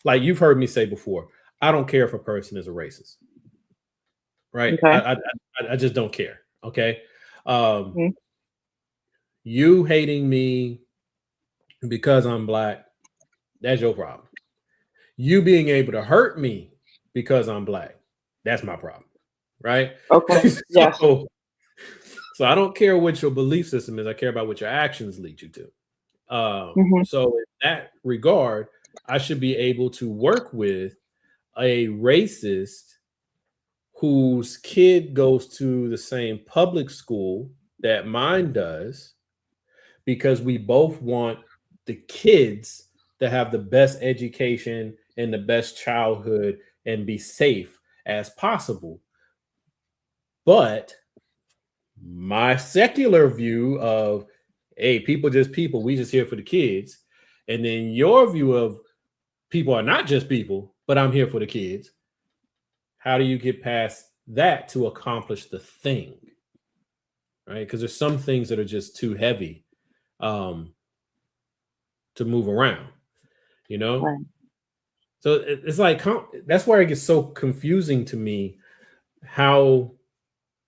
like you've heard me say before, I don't care if a person is a racist, right? Okay. I just don't care. Okay, um, Hmm. you hating me because I'm black, that's your problem. You being able to hurt me because I'm black, that's my problem, right? Okay. Yes. so So I don't care what your belief system is. I care about what your actions lead you to. Hmm. So in that regard, I should be able to work with a racist whose kid goes to the same public school that mine does, because we both want the kids to have the best education and the best childhood and be safe as possible. But my secular view of, hey, people just people, we just here for the kids, and then your view of people are not just people, but I'm here for the kids. How do you get past that to accomplish the thing? Right? Because there's some things that are just too heavy um, to move around, you know? Right. So it's like that's where it gets so confusing to me how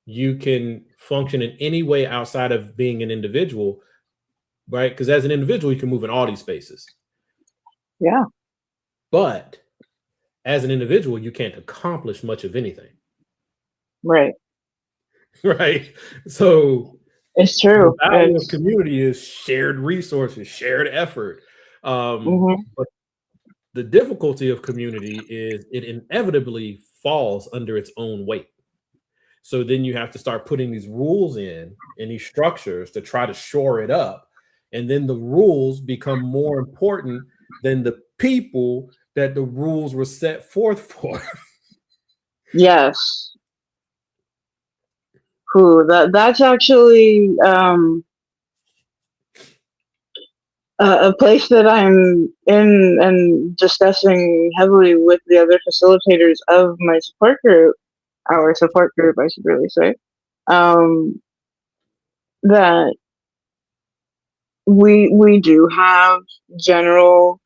you can function in any way outside of being an individual, right? Because as an individual, you can move in all these spaces. Yeah. But as an individual, you can't accomplish much of anything, Right. right? So It's the true. value of It's community is shared resources, shared effort. hmm But the difficulty of community is it inevitably falls under its own weight. So then you have to start putting these rules in and these structures to try to shore it up. And then the rules become more important than the people that the rules were set forth for. yes. Who that's actually a place that I'm in and discussing heavily with the other facilitators of my support group, our support group, I should really say, um, that we do have general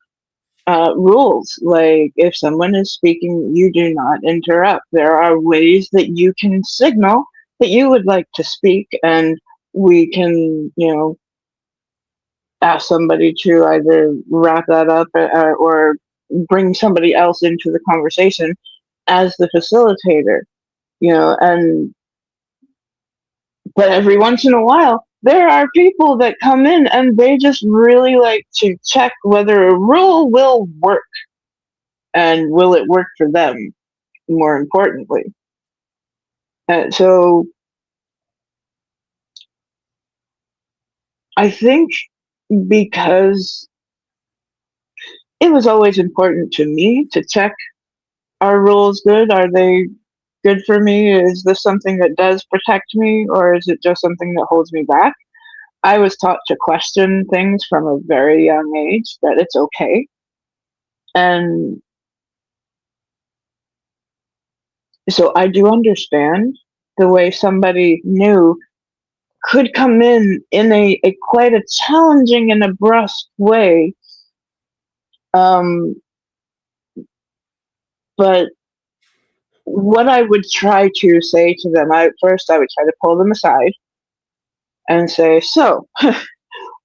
rules. Like if someone is speaking, you do not interrupt. There are ways that you can signal that you would like to speak, and we can, ask somebody to either wrap that up or bring somebody else into the conversation as the facilitator, and but every once in a while there are people that come in and they just really like to check whether a rule will work and will it work for them, more importantly. So I think because it was always important to me to check, are rules good? Are they good for me? Is this something that does protect me, or is it just something that holds me back? I was taught to question things from a very young age, that it's okay. And so I do understand the way somebody new could come in a quite a challenging and a brusque way. Um, but what I would try to say to them, I would try to pull them aside and say, so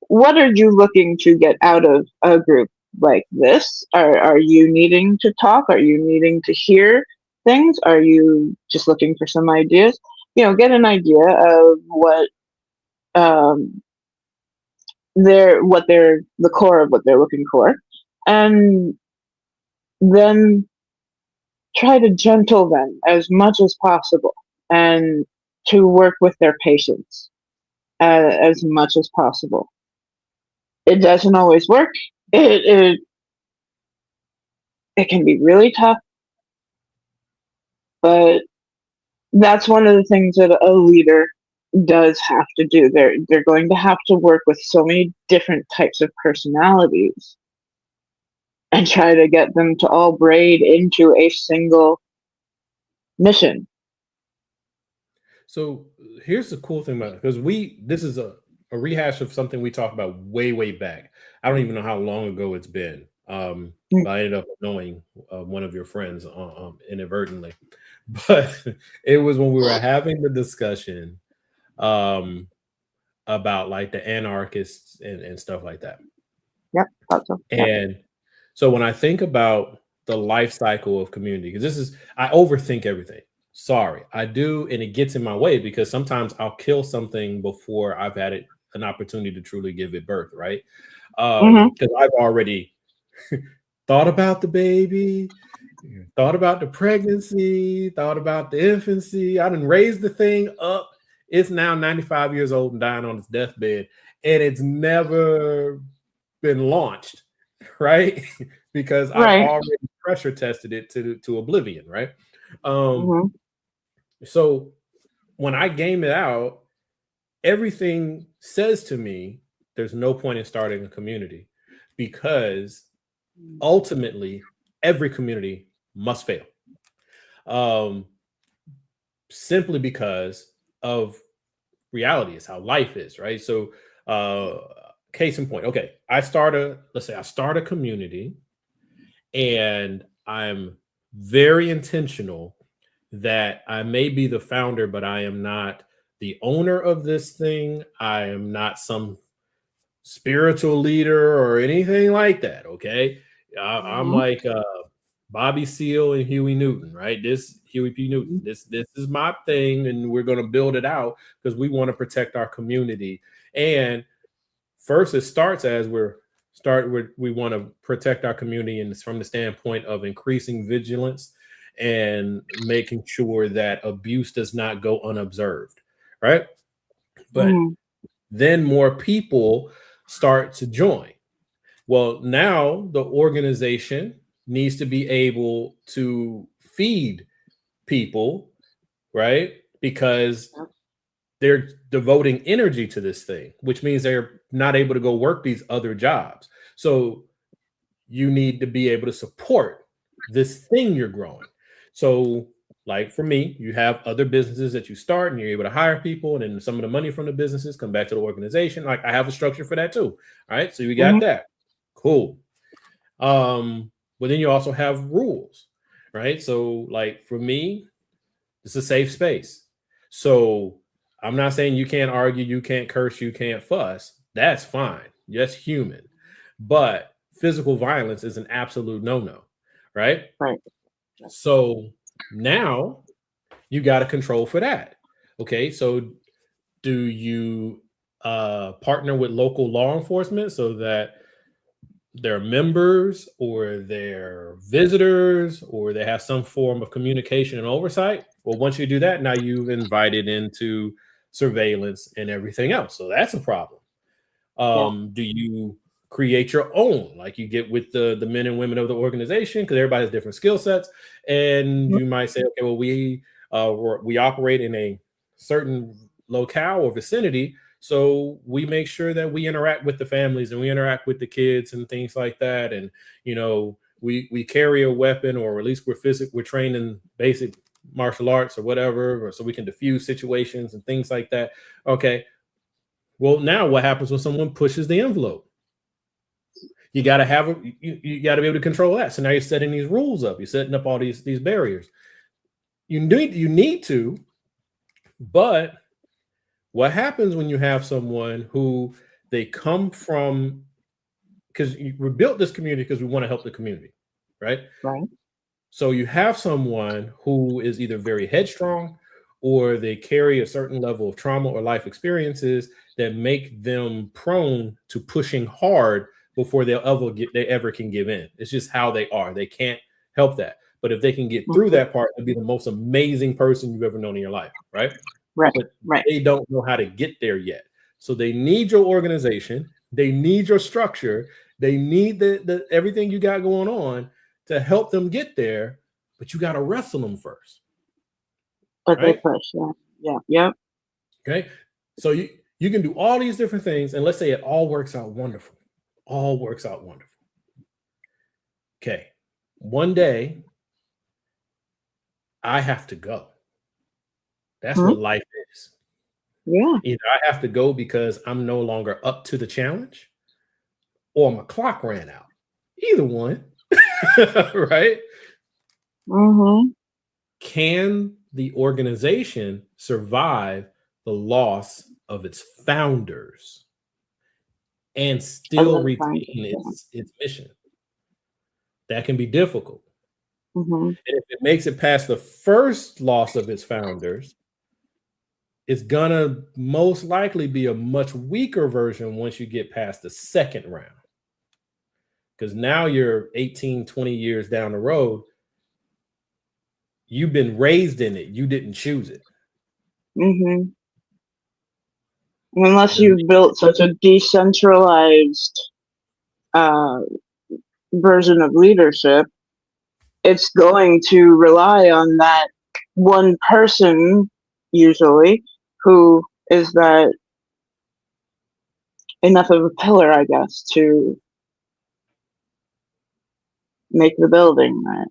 what are you looking to get out of a group like this? Are you needing to talk? Are you needing to hear things? Are you just looking for some ideas? Get an idea of um, they're the core of what they're looking for, and then try to gentle them as much as possible, and to work with their patience as much as possible. It doesn't always work. It can be really tough, but that's one of the things that a leader does have to do. They're going to have to work with so many different types of personalities and try to get them to all braid into a single mission. So here's the cool thing about it, because this is a rehash of something we talked about way, way back. I don't even know how long ago it's been. Mm. But I ended up knowing one of your friends inadvertently. But it was when we were having the discussion um, about like the anarchists and stuff like that. Yep, thought so. Yep. And so when I think about the life cycle of community, because I overthink everything. Sorry, I do, and it gets in my way because sometimes I'll kill something before I've had an opportunity to truly give it birth, right? hmm Because I've already thought about the baby, thought about the pregnancy, thought about the infancy. I didn't raise the thing up. It's now 95 years old and dying on its deathbed, and it's never been launched, right? Because I've Right. already pressure tested it to oblivion, right? Um, hmm so when I game it out, everything says to me there's no point in starting a community because ultimately every community must fail. Um, Simply because of reality is how life is, right? So, uh, case in point, okay, let's say I start a community and I'm very intentional that I may be the founder, but I am not the owner of this thing. I am not some spiritual leader or anything like that. Okay. I'm Mhm. like Bobby Seale and Huey Newton, right? This Huey P. Newton. Mhm. This is my thing, and we're going to build it out because we want to protect our community. And first, it starts as we want to protect our community, and it's from the standpoint of increasing vigilance and making sure that abuse does not go unobserved, right? But Mhm. then more people start to join. Well, now the organization needs to be able to feed people, right? Because Yep. they're devoting energy to this thing, which means they're not able to go work these other jobs. So you need to be able to support this thing you're growing. So, like for me, you have other businesses that you start and you're able to hire people, and then some of the money from the businesses come back to the organization. Like I have a structure for that too. All right. So you got Mhm. that. Cool. But then you also have rules, right? So, like for me, it's a safe space. So I'm not saying you can't argue, you can't curse, you can't fuss. That's fine. That's human. But physical violence is an absolute no-no, right? Right. So now you got to control for that. Okay, so do you partner with local law enforcement so that their members or their visitors or they have some form of communication and oversight? Well, once you do that, now you've invited into surveillance and everything else. So that's a problem. Yeah. Do you create your own, like you get with the men and women of the organization, because everybody has different skill sets, and Mhm. you might say, okay, well, we operate in a certain locale or vicinity, so we make sure that we interact with the families and we interact with the kids and things like that, and we carry a weapon, or at least we're trained in basic martial arts or whatever, or so we can diffuse situations and things like that. Okay, well, now what happens when someone pushes the envelope? You got to you got to be able to control that. So now you're setting these rules up. You're setting up all these barriers. You need to, but what happens when you have someone who they come from, because we built this community because we want to help the community, right? Right. So you have someone who is either very headstrong or they carry a certain level of trauma or life experiences that make them prone to pushing hard before they ever can give in. It's just how they are. They can't help that. But if they can get through Mhm. that part, they'll be the most amazing person you've ever known in your life, right? Right. But Right. they don't know how to get there yet. So they need your organization, they need your structure, they need the everything you got going on to help them get there, but you got to wrestle them first, But they right? push. Yeah. Yeah. Yep. Okay. So you can do all these different things, and let's say it all works out wonderful. All works out wonderful. Okay. One day I have to go. That's Mhm. what life is. Yeah. Either I have to go because I'm no longer up to the challenge, or my clock ran out. Either one, right? Mhm. Can the organization survive the loss of its founders and And still then retain find it. Yeah. its mission? That can be difficult. Mhm. And if it makes it past the first loss of its founders, it's gonna most likely be a much weaker version once you get past the second round. Because now you're 18, 20 years down the road. You've been raised in it. You didn't choose it. Mhm. Unless Does it you've built such a decentralized uh, version of leadership, it's going to rely on that one person usually, who is that enough of a pillar, I guess, to make the building, right?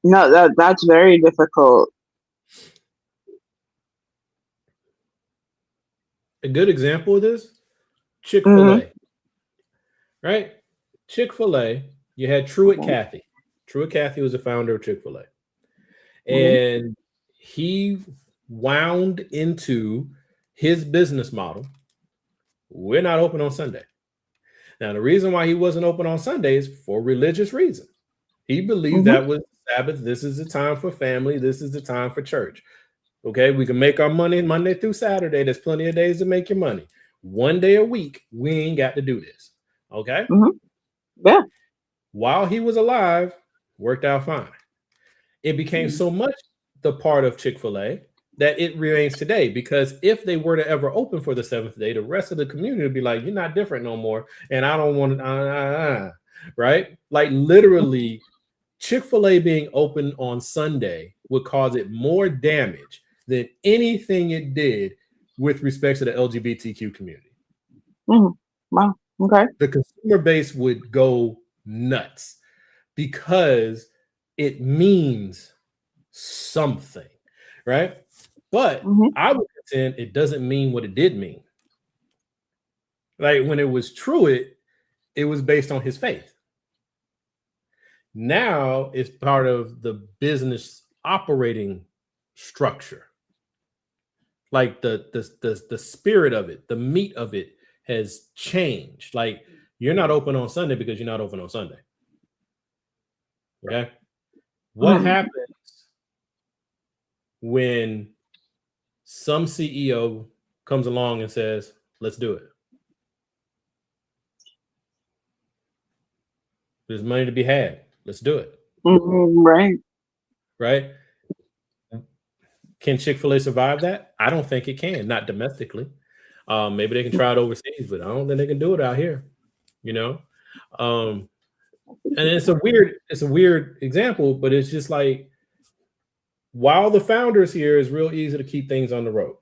No, that's very difficult. A good example of this, Mm-hmm. Chick-fil-A, right? Chick-fil-A, you had Truett Okay. Cathy. Truett Cathy was the founder of Chick-fil-A. Mm-hmm. And he wound into his business model. We're not open on Sunday. Now, the reason why he wasn't open on Sundays for religious reasons. He believed Mm-hmm. that was Sabbath. This is the time for family. This is the time for church. Okay, we can make our money Monday through Saturday. There's plenty of days to make your money. One day a week, we ain't got to do this. Okay. Mm-hmm. Yeah. While he was alive, worked out fine. It became Mm-hmm. so much the part of Chick-fil-A that it remains today, because if they were to ever open for the seventh day, the rest of the community would be like, you're not different no more. And I don't want to, right? Like literally, Chick-fil-A being open on Sunday would cause it more damage than anything it did with respect to the LGBTQ community. Mm-hmm. Wow. Okay. The consumer base would go nuts because it means something, right? But Mm-hmm. I would contend it doesn't mean what it did mean. Like when it was Truett, it was based on his faith. Now it's part of the business operating structure. Like the spirit of it, the meat of it has changed. Like you're not open on Sunday because you're not open on Sunday. Okay. What Mm-hmm. happens when some CEO comes along and says, let's do it? There's money to be had. Let's do it. Mm-hmm. Right. Right. Can Chick-fil-A survive that? I don't think it can, not domestically. Maybe they can try it overseas, but I don't think they can do it out here, you know? Um, and it's a weird example, but it's just like while the founder's here, it's real easy to keep things on the road.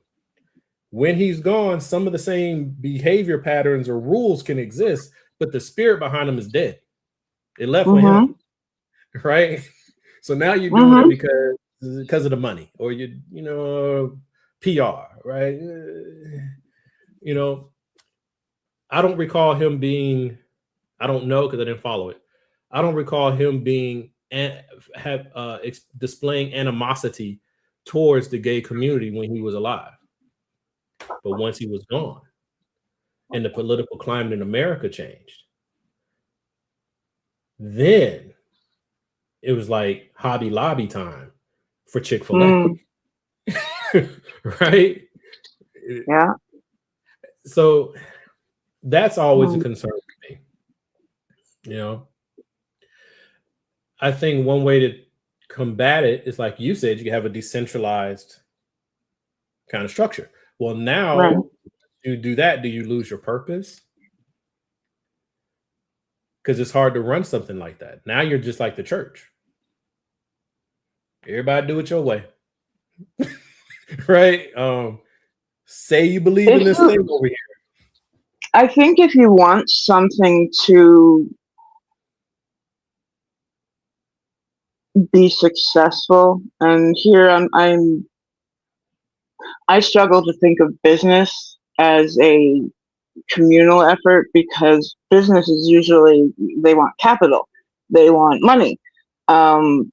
When he's gone, some of the same behavior patterns or rules can exist, but the spirit behind them is dead. It left with Mm-hmm. him, right? So now you're doing it Mm-hmm. because of the money or PR, right? You know, I don't recall him being. I don't know because I didn't follow it. I don't recall him being displaying animosity towards the gay community when he was alive. But once he was gone, and the political climate in America changed, then it was like Hobby Lobby time for Chick-fil-A, Mm. right? Yeah. So that's always a Mm. concern for me. You know, I think one way to combat it is like you said, you can have a decentralized kind of structure. Well, Right. now you do that, do you lose your purpose? Because it's hard to run something like that. Now you're just like the church. Everybody do it your way. Right? Say you believe in If this you, thing over here. I think if you want something to be successful, and here I struggle to think of business as a communal effort because businesses usually they want capital, they want money. Um,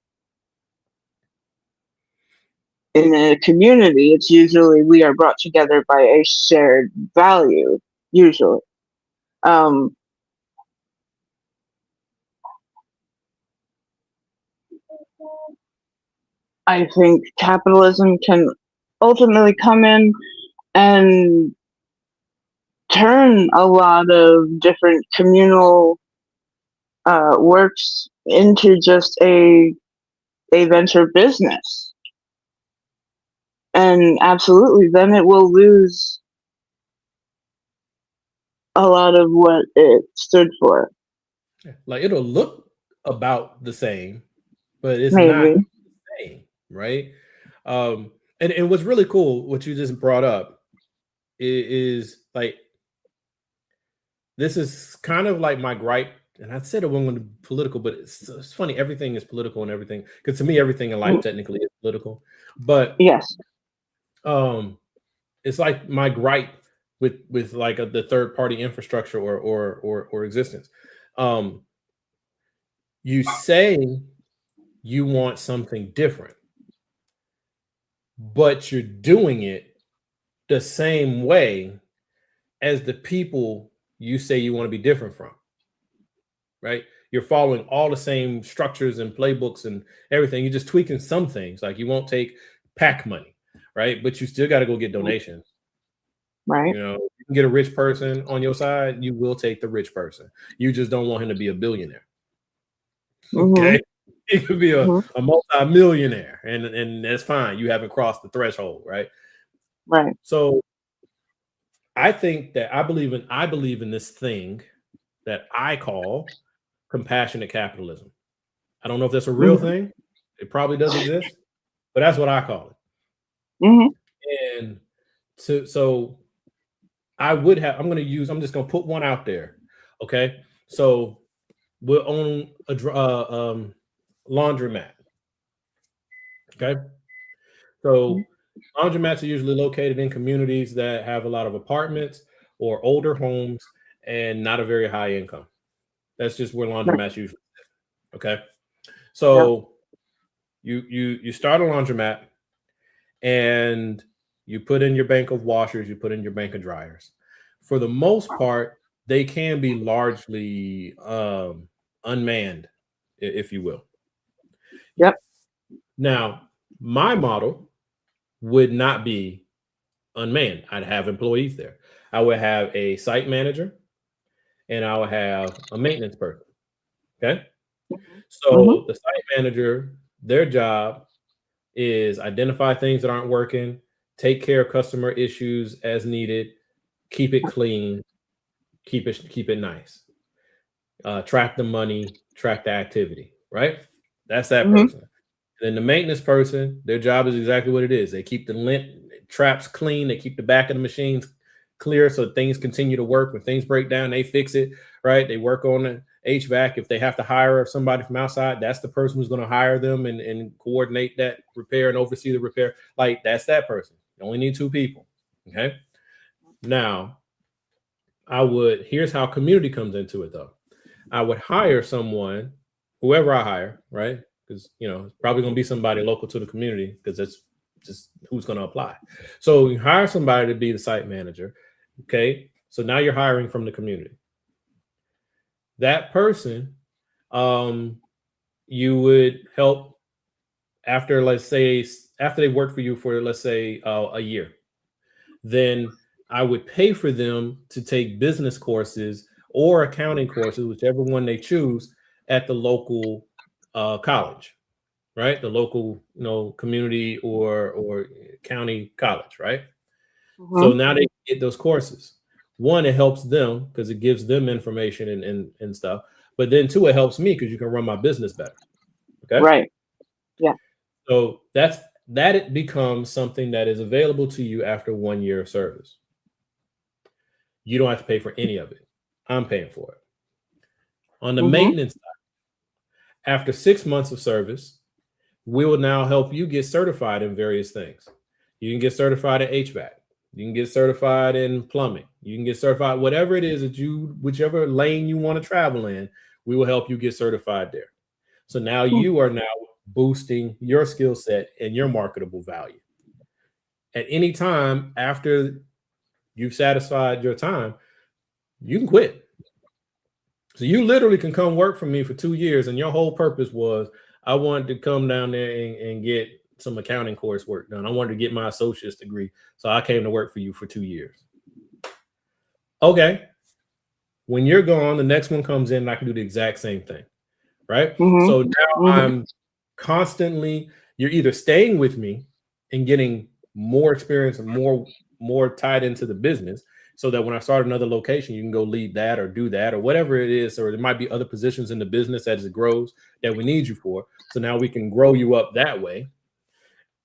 in a community, it's usually we are brought together by a shared value. Usually, um, I think capitalism can ultimately come in and turn a lot of different communal works into just a venture business. And absolutely, then it will lose a lot of what it stood for. Like it'll look about the same, but it's not Maybe. the same, right? Um, And what's really cool, what you just brought up, is like this is kind of like my gripe. And I said it wasn't going to be political, but it's funny. Everything is political and everything, because to me, everything in life Mm, technically is political. But yes. um, it's like my gripe with like the third party infrastructure or existence. Um, you say you want something different, but you're doing it the same way as the people you say you want to be different from, right? You're following all the same structures and playbooks and everything. You're just tweaking some things. Like you won't take PAC money, right? But you still got to go get Mm, donations. right. You know, you can get a rich person on your side, you will take the rich person. You just don't want him to be a billionaire. Mm-hmm. Okay. He could be Mm-hmm. a multi-millionaire, and that's fine. You haven't crossed the threshold, right? Right. So I think that I believe in this thing that I call compassionate capitalism. I don't know if that's a real Mm-hmm. thing. It probably does exist, but that's what I call Mm-hmm. it. And so I'm just gonna put one out there. Okay. So we'll own laundromat. Okay. So laundromats are usually located in communities that have a lot of apartments or older homes and not a very high income. That's just where Right. laundromats usually. Okay. Yeah. So you start a laundromat and you put in your bank of washers, you put in your bank of dryers. For the most part, they can be largely unmanned, if you will. Yep. Now, my model would not be unmanned. I'd have employees there. I would have a site manager and I would have a maintenance person. Okay. Mm-hmm. So the site manager, their job is identify things that aren't working, take care of customer issues as needed, keep it clean, keep it nice. Track the money, track the activity, right? That's that Mm-hmm. person. And then the maintenance person, their job is exactly what it is. They keep the lint traps clean, they keep the back of the machines clear so things continue to work. When things break down, they fix it, right? They work on the HVAC. If they have to hire somebody from outside, that's the person who's going to hire them and coordinate that repair and oversee the repair. Like that's that person. You only need two people. Okay. Now, here's how community comes into it though. I would hire someone, whoever I hire, right? Because it's probably going to be somebody local to the community because that's just who's going to apply. So you hire somebody to be the site manager. Okay. So now you're hiring from the community. That person, um, you would help after, let's say, after they work for you for, let's say, a year. Then I would pay for them to take business courses or accounting courses, whichever one they choose, at the local college, right? The local, community or county college, right? Mm-hmm. So now they get those courses. One, it helps them because it gives them information and stuff. But then two, it helps me because you can run my business better. Okay. Right. Yeah. So that it becomes something that is available to you after 1 year of service. You don't have to pay for any of it. I'm paying for it. On the Mm-hmm. maintenance side, after 6 months of service, we will now help you get certified in various things. You can get certified in HVAC. You can get certified in plumbing. You can get certified, whatever it is that whichever lane you want to travel in, we will help you get certified there. So now you are now boosting your skill set and your marketable value. At any time after you've satisfied your time, you can quit. So you literally can come work for me for 2 years, and your whole purpose was I wanted to come down there and get some accounting coursework done. I wanted to get my associate's degree, so I came to work for you for 2 years. Okay, when you're gone, the next one comes in, and I can do the exact same thing, right? Mm-hmm. So now Mm-hmm. I'm constantly you're either staying with me and getting more experience and more tied into the business so that when I start another location, you can go lead that or do that or whatever it is, or there might be other positions in the business as it grows that we need you for. So now we can grow you up that way.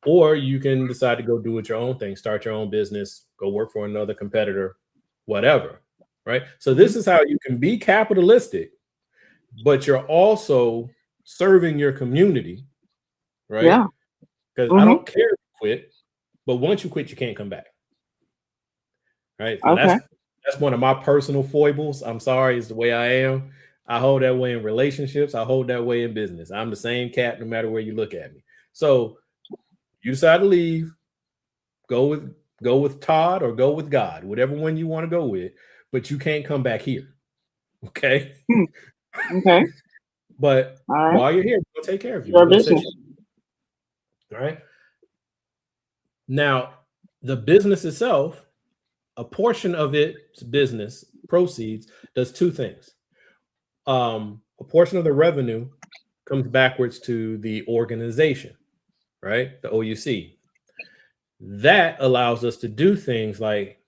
or you can decide to go do it your own thing, start your own business, go work for another competitor, whatever. Right. So Mhm. this is how you can be capitalistic, but you're also serving your community, right? Yeah. Because I Mhm. don't care if you quit, but once you quit, you can't come back. Right. So Okay. that's one of my personal foibles. I'm sorry, it's the way I am. I hold that way in relationships. I hold that way in business. I'm the same cat no matter where you look at me. So you decide to leave, go with go with Todd or go with God, whatever one you want to go with, but you can't come back here. Okay. Hmm. Okay. But All right. while you're here, we're gonna take care of you. Your We're gonna set you business. all right. Now, the business itself, a portion of its business proceeds does two things. A portion of the revenue comes backwards to the organization, right? The OUC. That allows us to do things like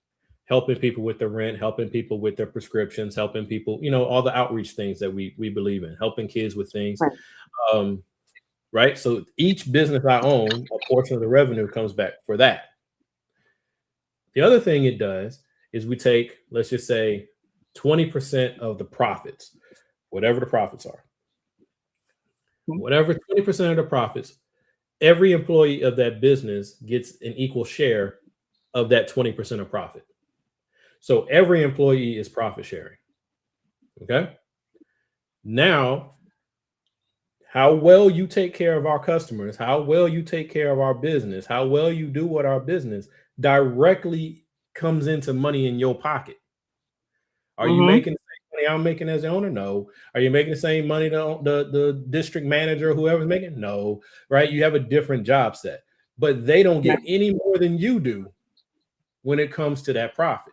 helping people with the rent, helping people with their prescriptions, helping people, all the outreach things that we believe in, helping kids with things. Right. Um, right. So each business I own, a portion of the revenue comes back for that. The other thing it does is we take, let's just say, 20% of the profits, whatever the profits are, Mhm. whatever 20% of the profits, every employee of that business gets an equal share of that 20% of profit. So every employee is profit sharing. Okay. Now, how well you take care of our customers, how well you take care of our business, how well you do with our business directly comes into money in your pocket. Are you Mhm. making the same money I'm making as the owner? No. Are you making the same money the district manager, whoever's making? No. Right? You have a different job set, but they don't Right. get any more than you do when it comes to that profit.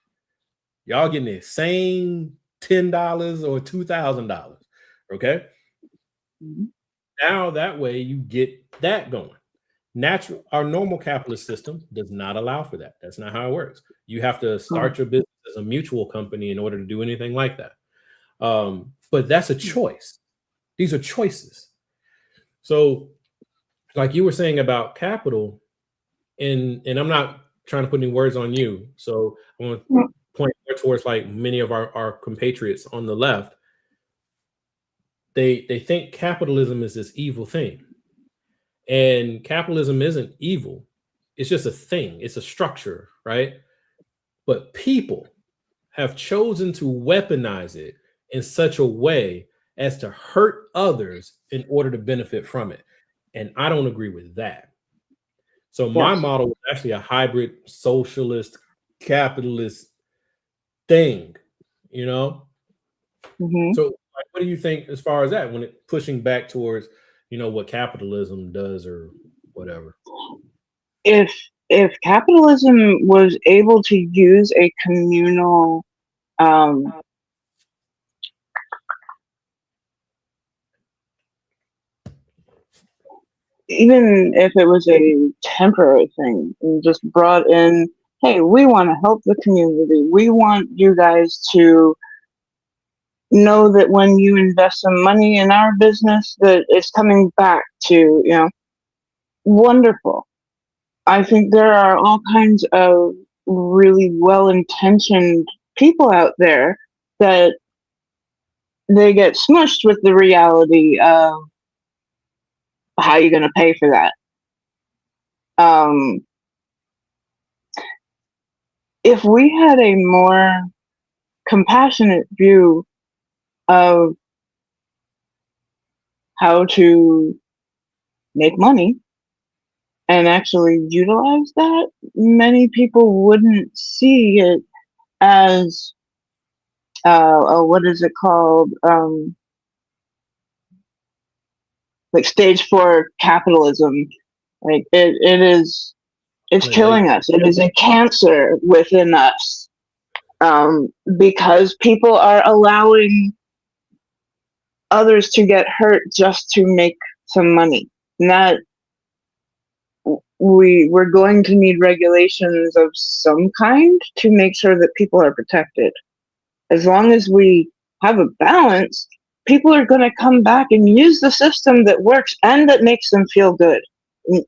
Y'all getting the same $10 or $2,000. Okay. Mhm. Now that way you get that going. Our normal capitalist system does not allow for that. That's not how it works. You have to Oh. start your business as a mutual company in order to do anything like that. But that's a choice. These are choices. So, like you were saying about capital, and I'm not trying to put any words on you. So I want to Mhm. point more towards like many of our compatriots on the left. They think capitalism is this evil thing. And capitalism isn't evil. It's just a thing. It's a structure, right? But people have chosen to weaponize it in such a way as to hurt others in order to benefit from it. And I don't agree with that. So my Yes. model is actually a hybrid socialist capitalist thing, you know? Mhm. So like, what do you think as far as that when it pushing back towards, what capitalism does or whatever? If capitalism was able to use a communal, um, even if it was a temporary thing, and just brought in, hey, we want to help the community. We want you guys to know that when you invest some money in our business, that it's coming back to, wonderful. I think there are all kinds of really well-intentioned people out there that they get smushed with the reality of how you're going to pay for that. Um, if we had a more compassionate view of how to make money and actually utilize that, many people wouldn't see it as what is it called? Like stage four capitalism. Like it's Like, killing us. It is a cancer within us, because people are allowing others to get hurt just to make some money. And that we're going to need regulations of some kind to make sure that people are protected. As long as we have a balance, people are going to come back and use the system that works and that makes them feel good.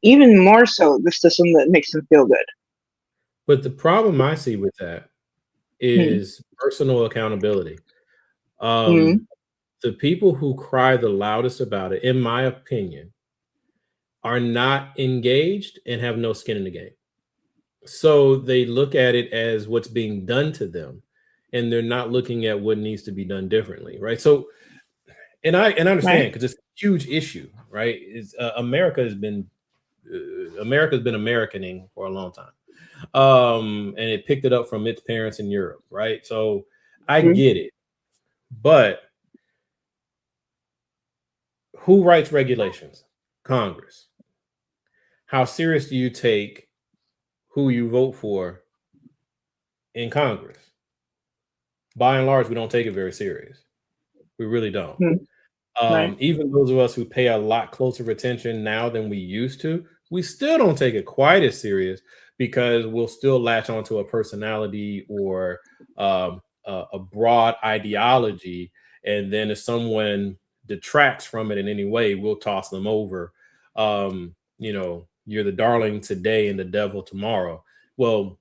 even more so the system that makes them feel good. But the problem I see with that Hmm. is personal accountability. Hmm. The people who cry the loudest about it, in my opinion, are not engaged and have no skin in the game. So they look at it as what's being done to them, and they're not looking at what needs to be done differently, right? So, and I Right. understand because it's a huge issue, right? It's America's been Americaning for a long time, and it picked it up from its parents in Europe, right? So I Hmm. get it, but who writes regulations? Congress. How serious do you take who you vote for in Congress? By and large, we don't take it very serious. We really don't. Hmm. Right. Even those of us who pay a lot closer attention now than we used to, we still don't take it quite as serious because we'll still latch onto a personality or a broad ideology. And then if someone detracts from it in any way, we'll toss them over. You're the darling today and the devil tomorrow. Well,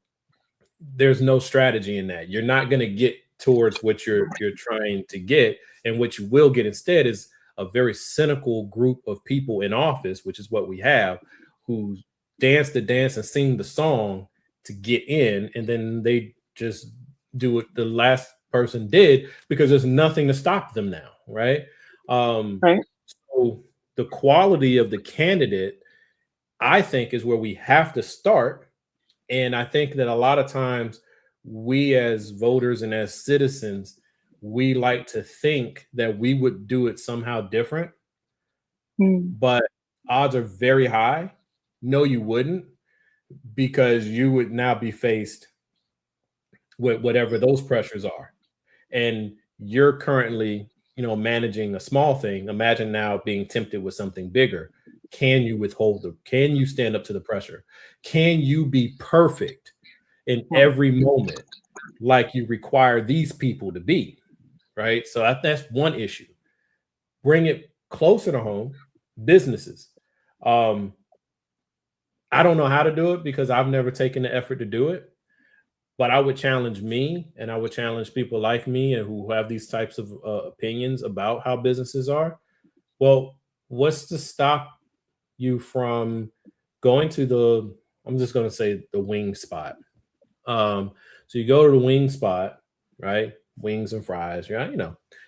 there's no strategy in that. You're not going to get towards what you're trying to get, and what you will get instead is a very cynical group of people in office, which is what we have, who dance the dance and sing the song to get in, and then they just do what the last person did because there's nothing to stop them now, right? Um, Right. so the quality of the candidate, I think, is where we have to start, and I think that a lot of times we as voters and as citizens, we like to think that we would do it somehow different, Hmm. but odds are very high. No, you wouldn't, because you would now be faced with whatever those pressures are. And you're currently, managing a small thing. Imagine now being tempted with something bigger. Can you stand up to the pressure? Can you be perfect in Right. every moment like you require these people to be, right? So that's one issue. Bring it closer to home, businesses. Um, I don't know how to do it because I've never taken the effort to do it, but I would challenge me and I would challenge people like me and who have these types of opinions about how businesses are. Well, what's to stop you from going to I'm just going to say the wing spot. So you go to the wing spot, right? Wings and fries, right?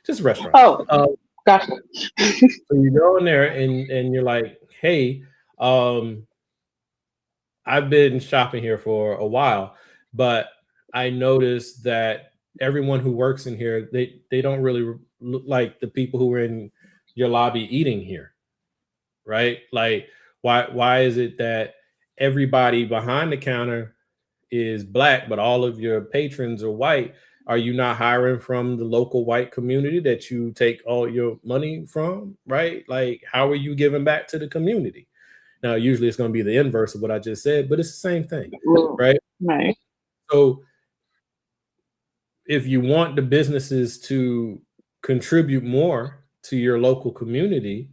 Just a restaurant. Oh, gotcha. So you go in there and you're like, hey, um, I've been shopping here for a while, but I noticed that everyone who works in here, they don't really look like the people who are in your lobby eating here, right? Like, why is it that everybody behind the counter is black, but all of your patrons are white? Are you not hiring from the local white community that you take all your money from, right? Like, how are you giving back to the community? Now, usually it's going to be the inverse of what I just said, but it's the same thing, Well, right? right. So if you want the businesses to contribute more to your local community,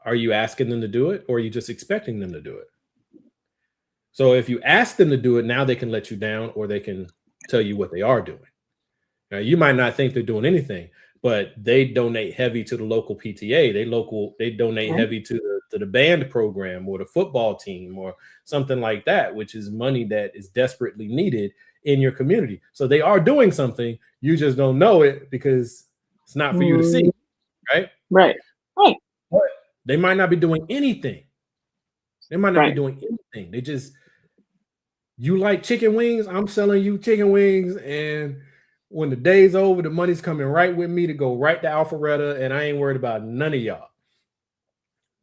are you asking them to do it, or are you just expecting them to do it? So if you ask them to do it, now they can let you down, or they can tell you what they are doing. Now, you might not think they're doing anything, but they donate heavy to the local PTA. They donate Right. heavy to the band program or the football team or something like that, which is money that is desperately needed in your community. So they are doing something. You just don't know it because it's not for you to see, Mm, right? right. Right. But they might not be doing anything. They might not be Right. doing anything. They just, you like chicken wings? I'm selling you chicken wings, and when the day's over, the money's coming right with me to go right to Alpharetta, and I ain't worried about none of y'all.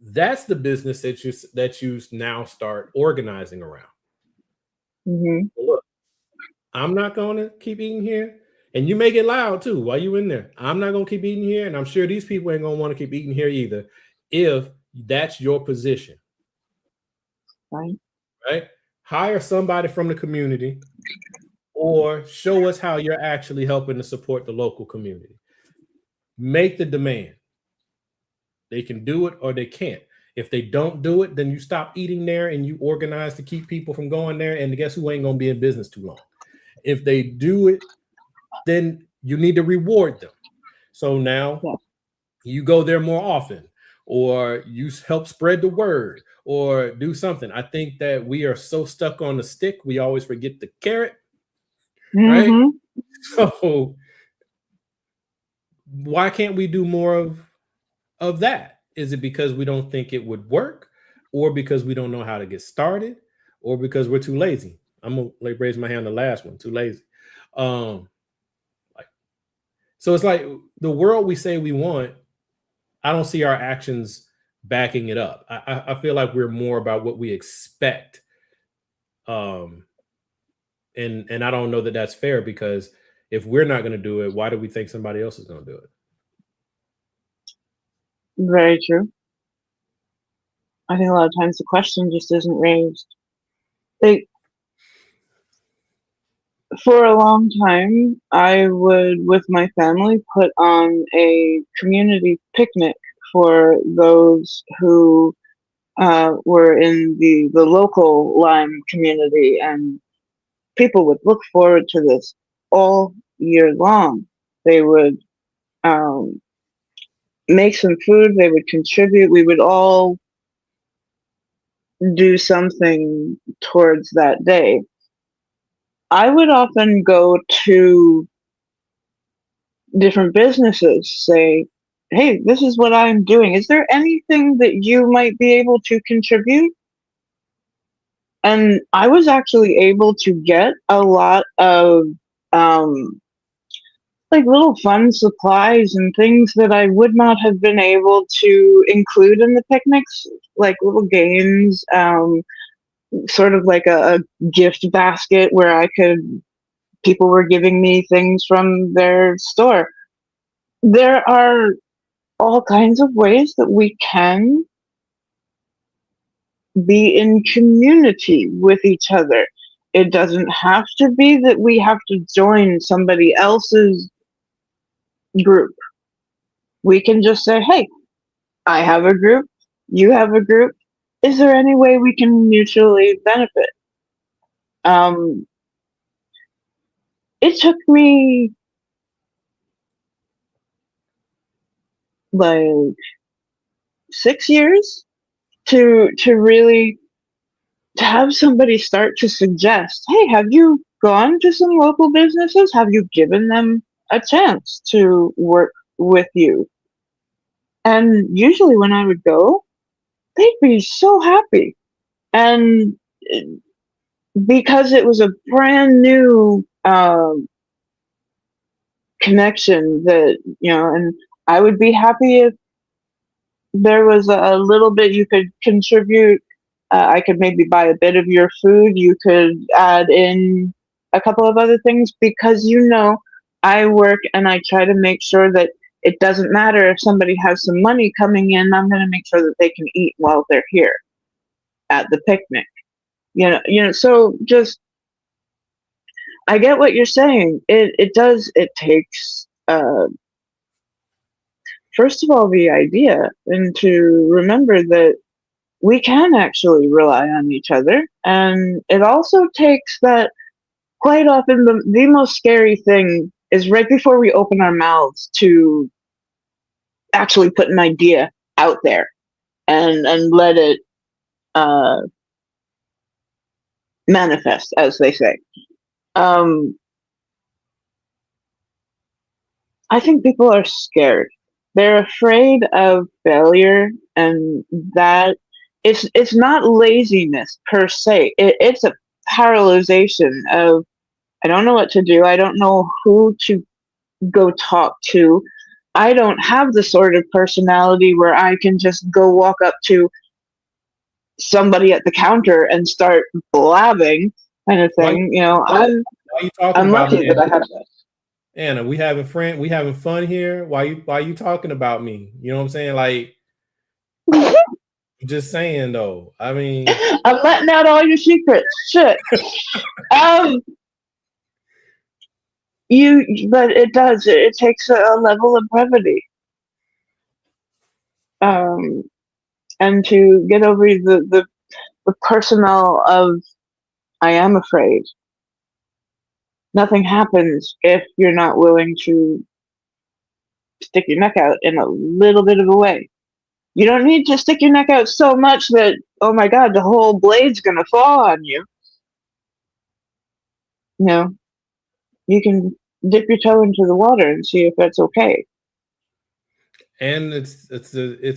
That's the business that you now start organizing around. Hmm. Well, look, I'm not gonna keep eating here, and you make it loud too while you in there. I'm not gonna keep eating here, and I'm sure these people ain't gonna want to keep eating here either. If that's your position, Right. right? Hire somebody from the community or show us how you're actually helping to support the local community. Make the demand. They can do it or they can't. If they don't do it, then you stop eating there and you organize to keep people from going there. And guess who ain't going to be in business too long? If they do it, then you need to reward them. So now Yeah. you go there more often, or you help spread the word, or do something. I think that we are so stuck on the stick, we always forget the carrot, right? Mm-hmm. So why can't we do more of that? Is it because we don't think it would work, or because we don't know how to get started, or because we're too lazy? I'm gonna like raise my hand. The last one, too lazy. Um, like so, it's like the world we say we want. I don't see our actions backing it up. I feel like we're more about what we expect, um, and I don't know that that's fair, because if we're not going to do it, why do we think somebody else is going to do it? Very true. I think a lot of times the question just isn't raised. Like, for a long time, I would, with my family, put on a community picnic for those who were in the local Lyme community, and people would look forward to this all year long. They would um, make some food, they would contribute, we would all do something towards that day. I would often go to different businesses, say, hey, this is what I'm doing. Is there anything that you might be able to contribute? And I was actually able to get a lot of um, like little fun supplies and things that I would not have been able to include in the picnics, like little games, sort of like a gift basket where people were giving me things from their store. There are all kinds of ways that we can be in community with each other. It doesn't have to be that we have to join somebody else's group. We can just say, hey, I have a group, you have a group. Is there any way we can mutually benefit? Um, it took me like 6 years to really to have somebody start to suggest, hey, have you gone to some local businesses? Have you given them a chance to work with you? And usually when I would go, they'd be so happy. And because it was a brand new connection that, and I would be happy if there was a little bit you could contribute. I could maybe buy a bit of your food. You could add in a couple of other things, because I work and I try to make sure that it doesn't matter if somebody has some money coming in. I'm going to make sure that they can eat while they're here at the picnic. So just I get what you're saying. It does. It takes first of all the idea, and to remember that we can actually rely on each other. And it also takes that quite often the most scary thing is right before we open our mouths to actually put an idea out there and let it uh, manifest, as they say. Um, I think people are scared. They're afraid of failure, and that it's not laziness per se. It's a paralyzation of, I don't know what to do. I don't know who to go talk to. I don't have the sort of personality where I can just go walk up to somebody at the counter and start blabbing, kind of Why, thing. why are you talking I'm about lucky me, that Anna? I have that. Anna, we having fun here. Why you talking about me? You know what I'm saying? Like, I'm just saying though. I mean, I'm letting out all your secrets. Shit. Um, but it does. It takes a level of brevity. Um, and to get over the personal of I am afraid. Nothing happens if you're not willing to stick your neck out in a little bit of a way. You don't need to stick your neck out so much that, oh my God, the whole blade's going to fall on you. You know, you can dip your toe into the water and see if that's okay. And it's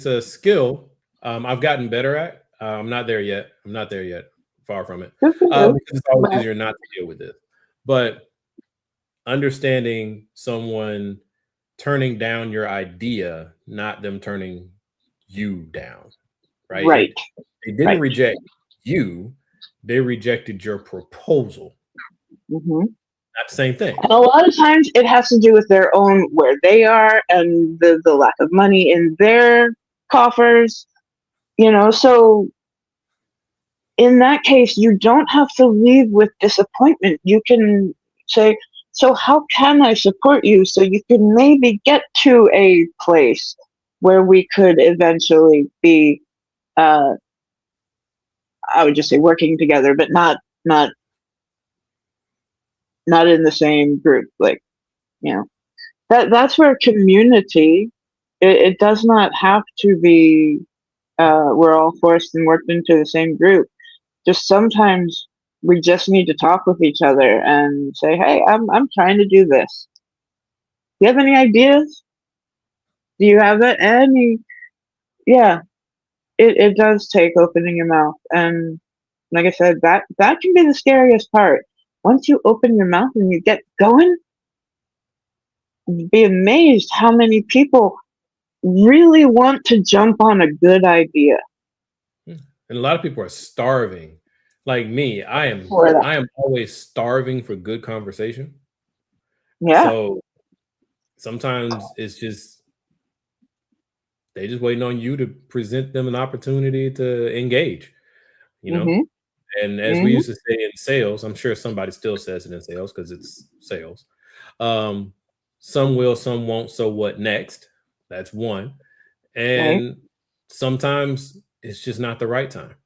a skill I've gotten better at. I'm not there yet. I'm not there yet. Far from it. Good for you. Because it's always But easier not to deal with this. But understanding someone turning down your idea, not them turning you down, right? right, They didn't right. reject you, they rejected your proposal. Hmm. Not the same thing. And a lot of times it has to do with their own where they are and the lack of money in their coffers. So in that case, you don't have to leave with disappointment. You can say, so how can I support you? So you can maybe get to a place where we could eventually be, uh, I would just say working together, but not in the same group. Like, that's where community, it does not have to be, we're all forced and worked into the same group. Just sometimes we just need to talk with each other and say, "Hey, I'm trying to do this. Do you have any ideas? Do you have it? Any?" Yeah, it does take opening your mouth, and like I said, that can be the scariest part. Once you open your mouth and you get going, you'd be amazed how many people really want to jump on a good idea And a lot of people are starving. Like me, for that. I am always starving for good conversation. Yeah. So sometimes it's just they just waiting on you to present them an opportunity to engage, you know? Mhm. And as we Mhm. used to say in sales, I'm sure somebody still says it in sales because it's sales. Um, some will, some won't. So what next? That's one. Right. And sometimes it's just not the right time,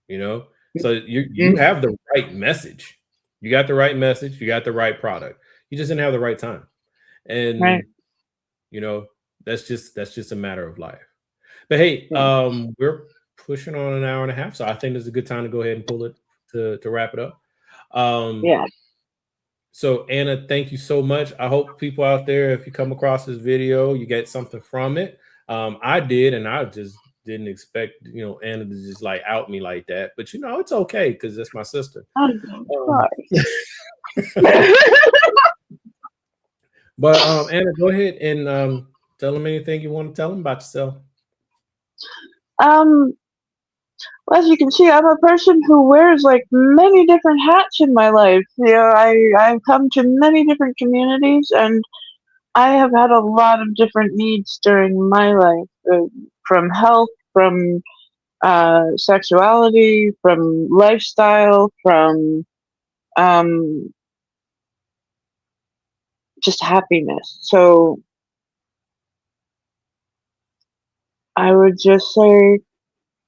you know? So you Mhm. have the right message. You got the right message, you got the right product. You just didn't have the right time. Right. And you know, that's just a matter of life. But hey, Yeah. we're pushing on an hour and a half, so I think this is a good time to go ahead and pull it to wrap it up. Um, Yeah. so Anna, thank you so much. I hope people out there, if you come across this video, you get something from it. I did, and I just didn't expect Anna to just like out me like that. But it's okay because that's my sister. Oh, Um, God. but Anna, go ahead and tell them anything you want to tell them about yourself. um, well, as you can see, I'm a person who wears like many different hats in my life. I've come to many different communities, and I have had a lot of different needs during my life, from health, from sexuality, from lifestyle, from um, just happiness. So I would just say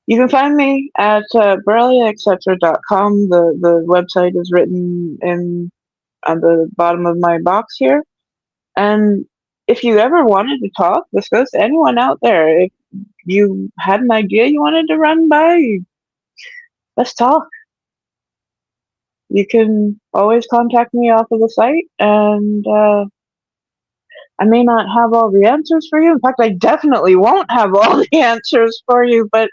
you can find me at borreliaetc. The website is written in on the bottom of my box here. And if you ever wanted to talk, this goes to anyone out there. If you had an idea you wanted to run by, let's talk. You can always contact me off of the site, and I may not have all the answers for you. In fact, I definitely won't have all the answers for you, but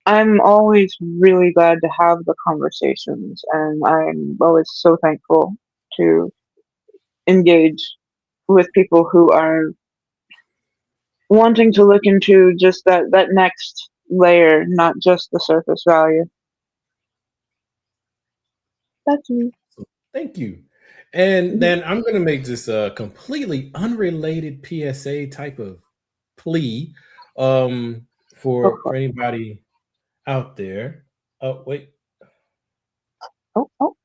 I'm always really glad to have the conversations, and I'm always so thankful to engage with people who are wanting to look into just that next layer, not just the surface value. That's me. Thank you. And Mhm. then I'm going to make this a completely unrelated PSA type of plea Go for for it. anybody out there. Oh, wait. Oh, oh.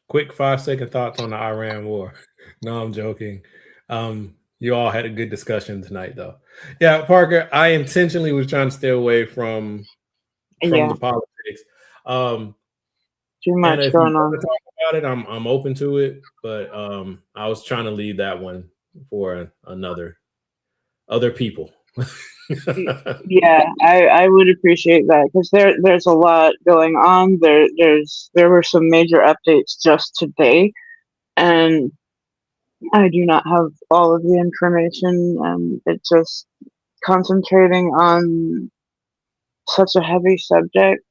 Quick 5-second thoughts on the Iran war. No, I'm joking. You all had a good discussion tonight, though. Yeah, Parker, I intentionally was trying to stay away from Yeah, the politics. Um, too Anna, much if you going want on. to talk about it, I'm open to it. But I was trying to leave that one for another other people. Yeah, I would appreciate that because there's a lot going on. There were some major updates just today, and I do not have all of the information, and it's just concentrating on such a heavy subject.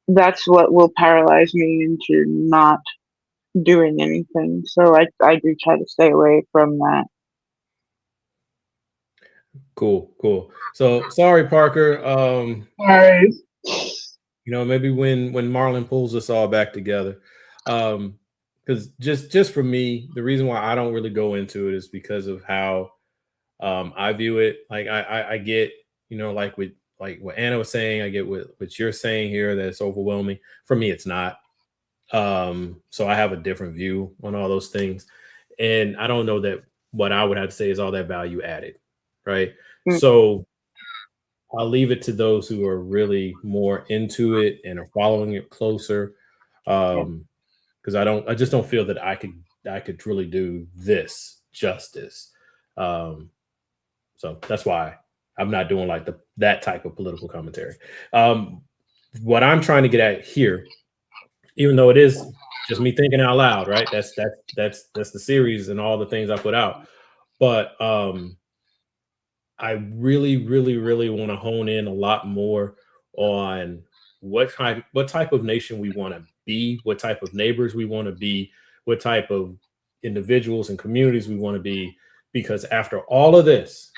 That's what will paralyze me into not doing anything. So I do try to stay away from that. Cool, cool. So sorry, Parker. Right. Maybe when Marlon pulls us all back together. Because just for me, the reason why I don't really go into it is because of how I view it. Like I get, like what Anna was saying, I get what you're saying here, that it's overwhelming. For me, it's not. So I have a different view on all those things. And I don't know that what I would have to say is all that value added. Right. Mm, So I'll leave it to those who are really more into it and are following it closer. yeah. Because I just don't feel that I could really do this justice. Um, so that's why I'm not doing like that type of political commentary. Um, what I'm trying to get at here, even though it is just me thinking out loud, right? That's the series and all the things I put out. But I really, really, really want to hone in a lot more on what type of nation we want to be, what type of neighbors we want to be, what type of individuals and communities we want to be. Because after all of this,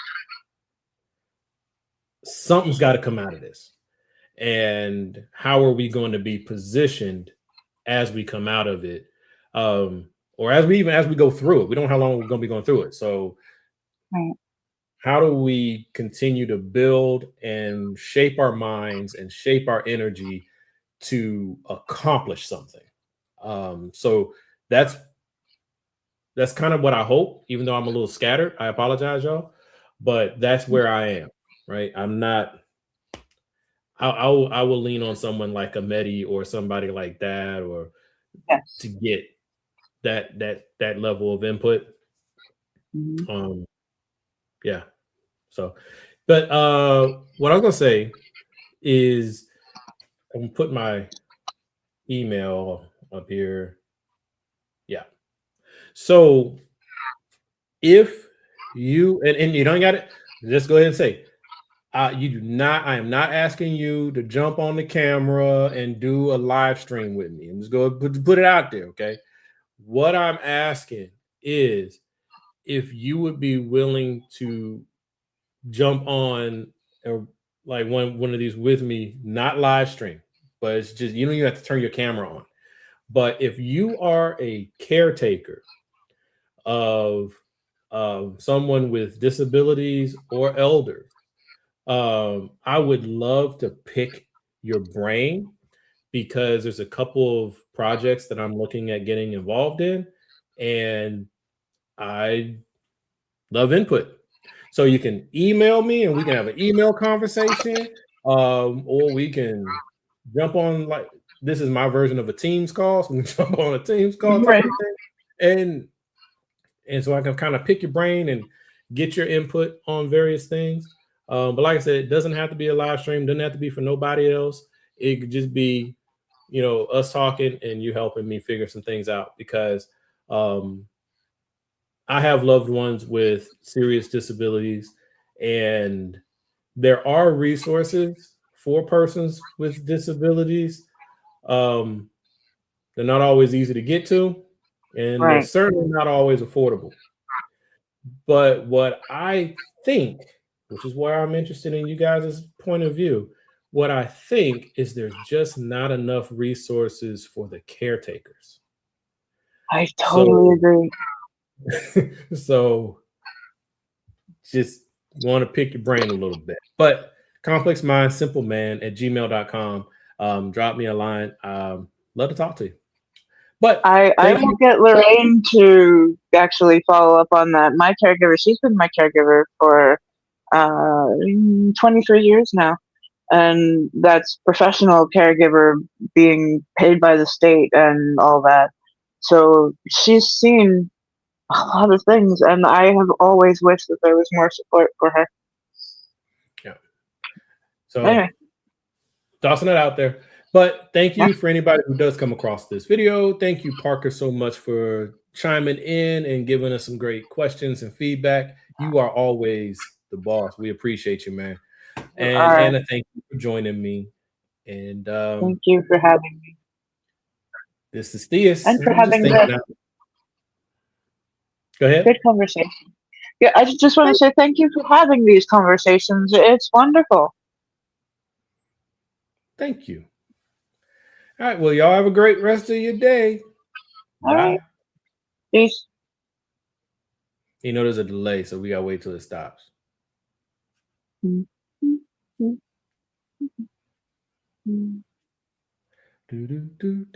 something's got to come out of this. And how are we going to be positioned as we come out of it? Or as we go through it. We don't know how long we're going to be going through it. So Right. how do we continue to build and shape our minds and shape our energy to accomplish something? So that's that's kind of what I hope, even though I'm a little scattered. I apologize, y'all, but that's where I am. Right, I'm not. I will lean on someone like a Medi or somebody like that, or to Yes. get that level of input. Hmm. Um, yeah. So, but what I was gonna say is I'm gonna put my email up here. Yeah. So if and you don't got it, just go ahead and say, you do not. I am not asking you to jump on the camera and do a live stream with me. I'm just going to put it out there, okay? What I'm asking is if you would be willing to jump on, or like one of these with me, not live stream, but it's just you don't even have to turn your camera on. But if you are a caretaker of someone with disabilities or elders, I would love to pick your brain because there's a couple of projects that I'm looking at getting involved in, and I love input. So you can email me and we can have an email conversation, or we can jump on, like, this is my version of a Teams call. So we can jump on a Teams call type Right. of thing. And so I can kind of pick your brain and get your input on various things. But like I said, it doesn't have to be a live stream, doesn't have to be for nobody else. It could just be, us talking and you helping me figure some things out, because um, I have loved ones with serious disabilities, and there are resources for persons with disabilities. Um, they're not always easy to get to, and they're Right. certainly not always affordable. But what I think, which is where I'm interested in you guys' point of view, what I think is there's just not enough resources for the caretakers. I totally So, agree. so just want to pick your brain a little bit. But complex mind, simple man at gmail.com. Drop me a line. Love to talk to you. But I thank will you. get Lorraine to actually follow up on that. My caregiver, she's been my caregiver for 23 years now, and that's professional caregiver being paid by the state and all that. So she's seen a lot of things, and I have always wished that there was more support for her. Yeah. So Anyway, tossing it out there. But thank yeah, you for anybody who does come across this video. Thank you, Parker, so much for chiming in and giving us some great questions and feedback. You are always the boss. We appreciate you, man. you And are. Anna, thank you for joining me. And Thank you for having me this is Theus. and for I'm just having thinking the out. Go ahead. good conversation. Yeah, I just want to say thank you for having these conversations. It's wonderful. Thank you. All right. Well, y'all have a great rest of your day. All right, Bye. peace. You know, there's a delay, so we gotta wait till it stops. Mm, mm, mm, mm, mm. Do, do, do.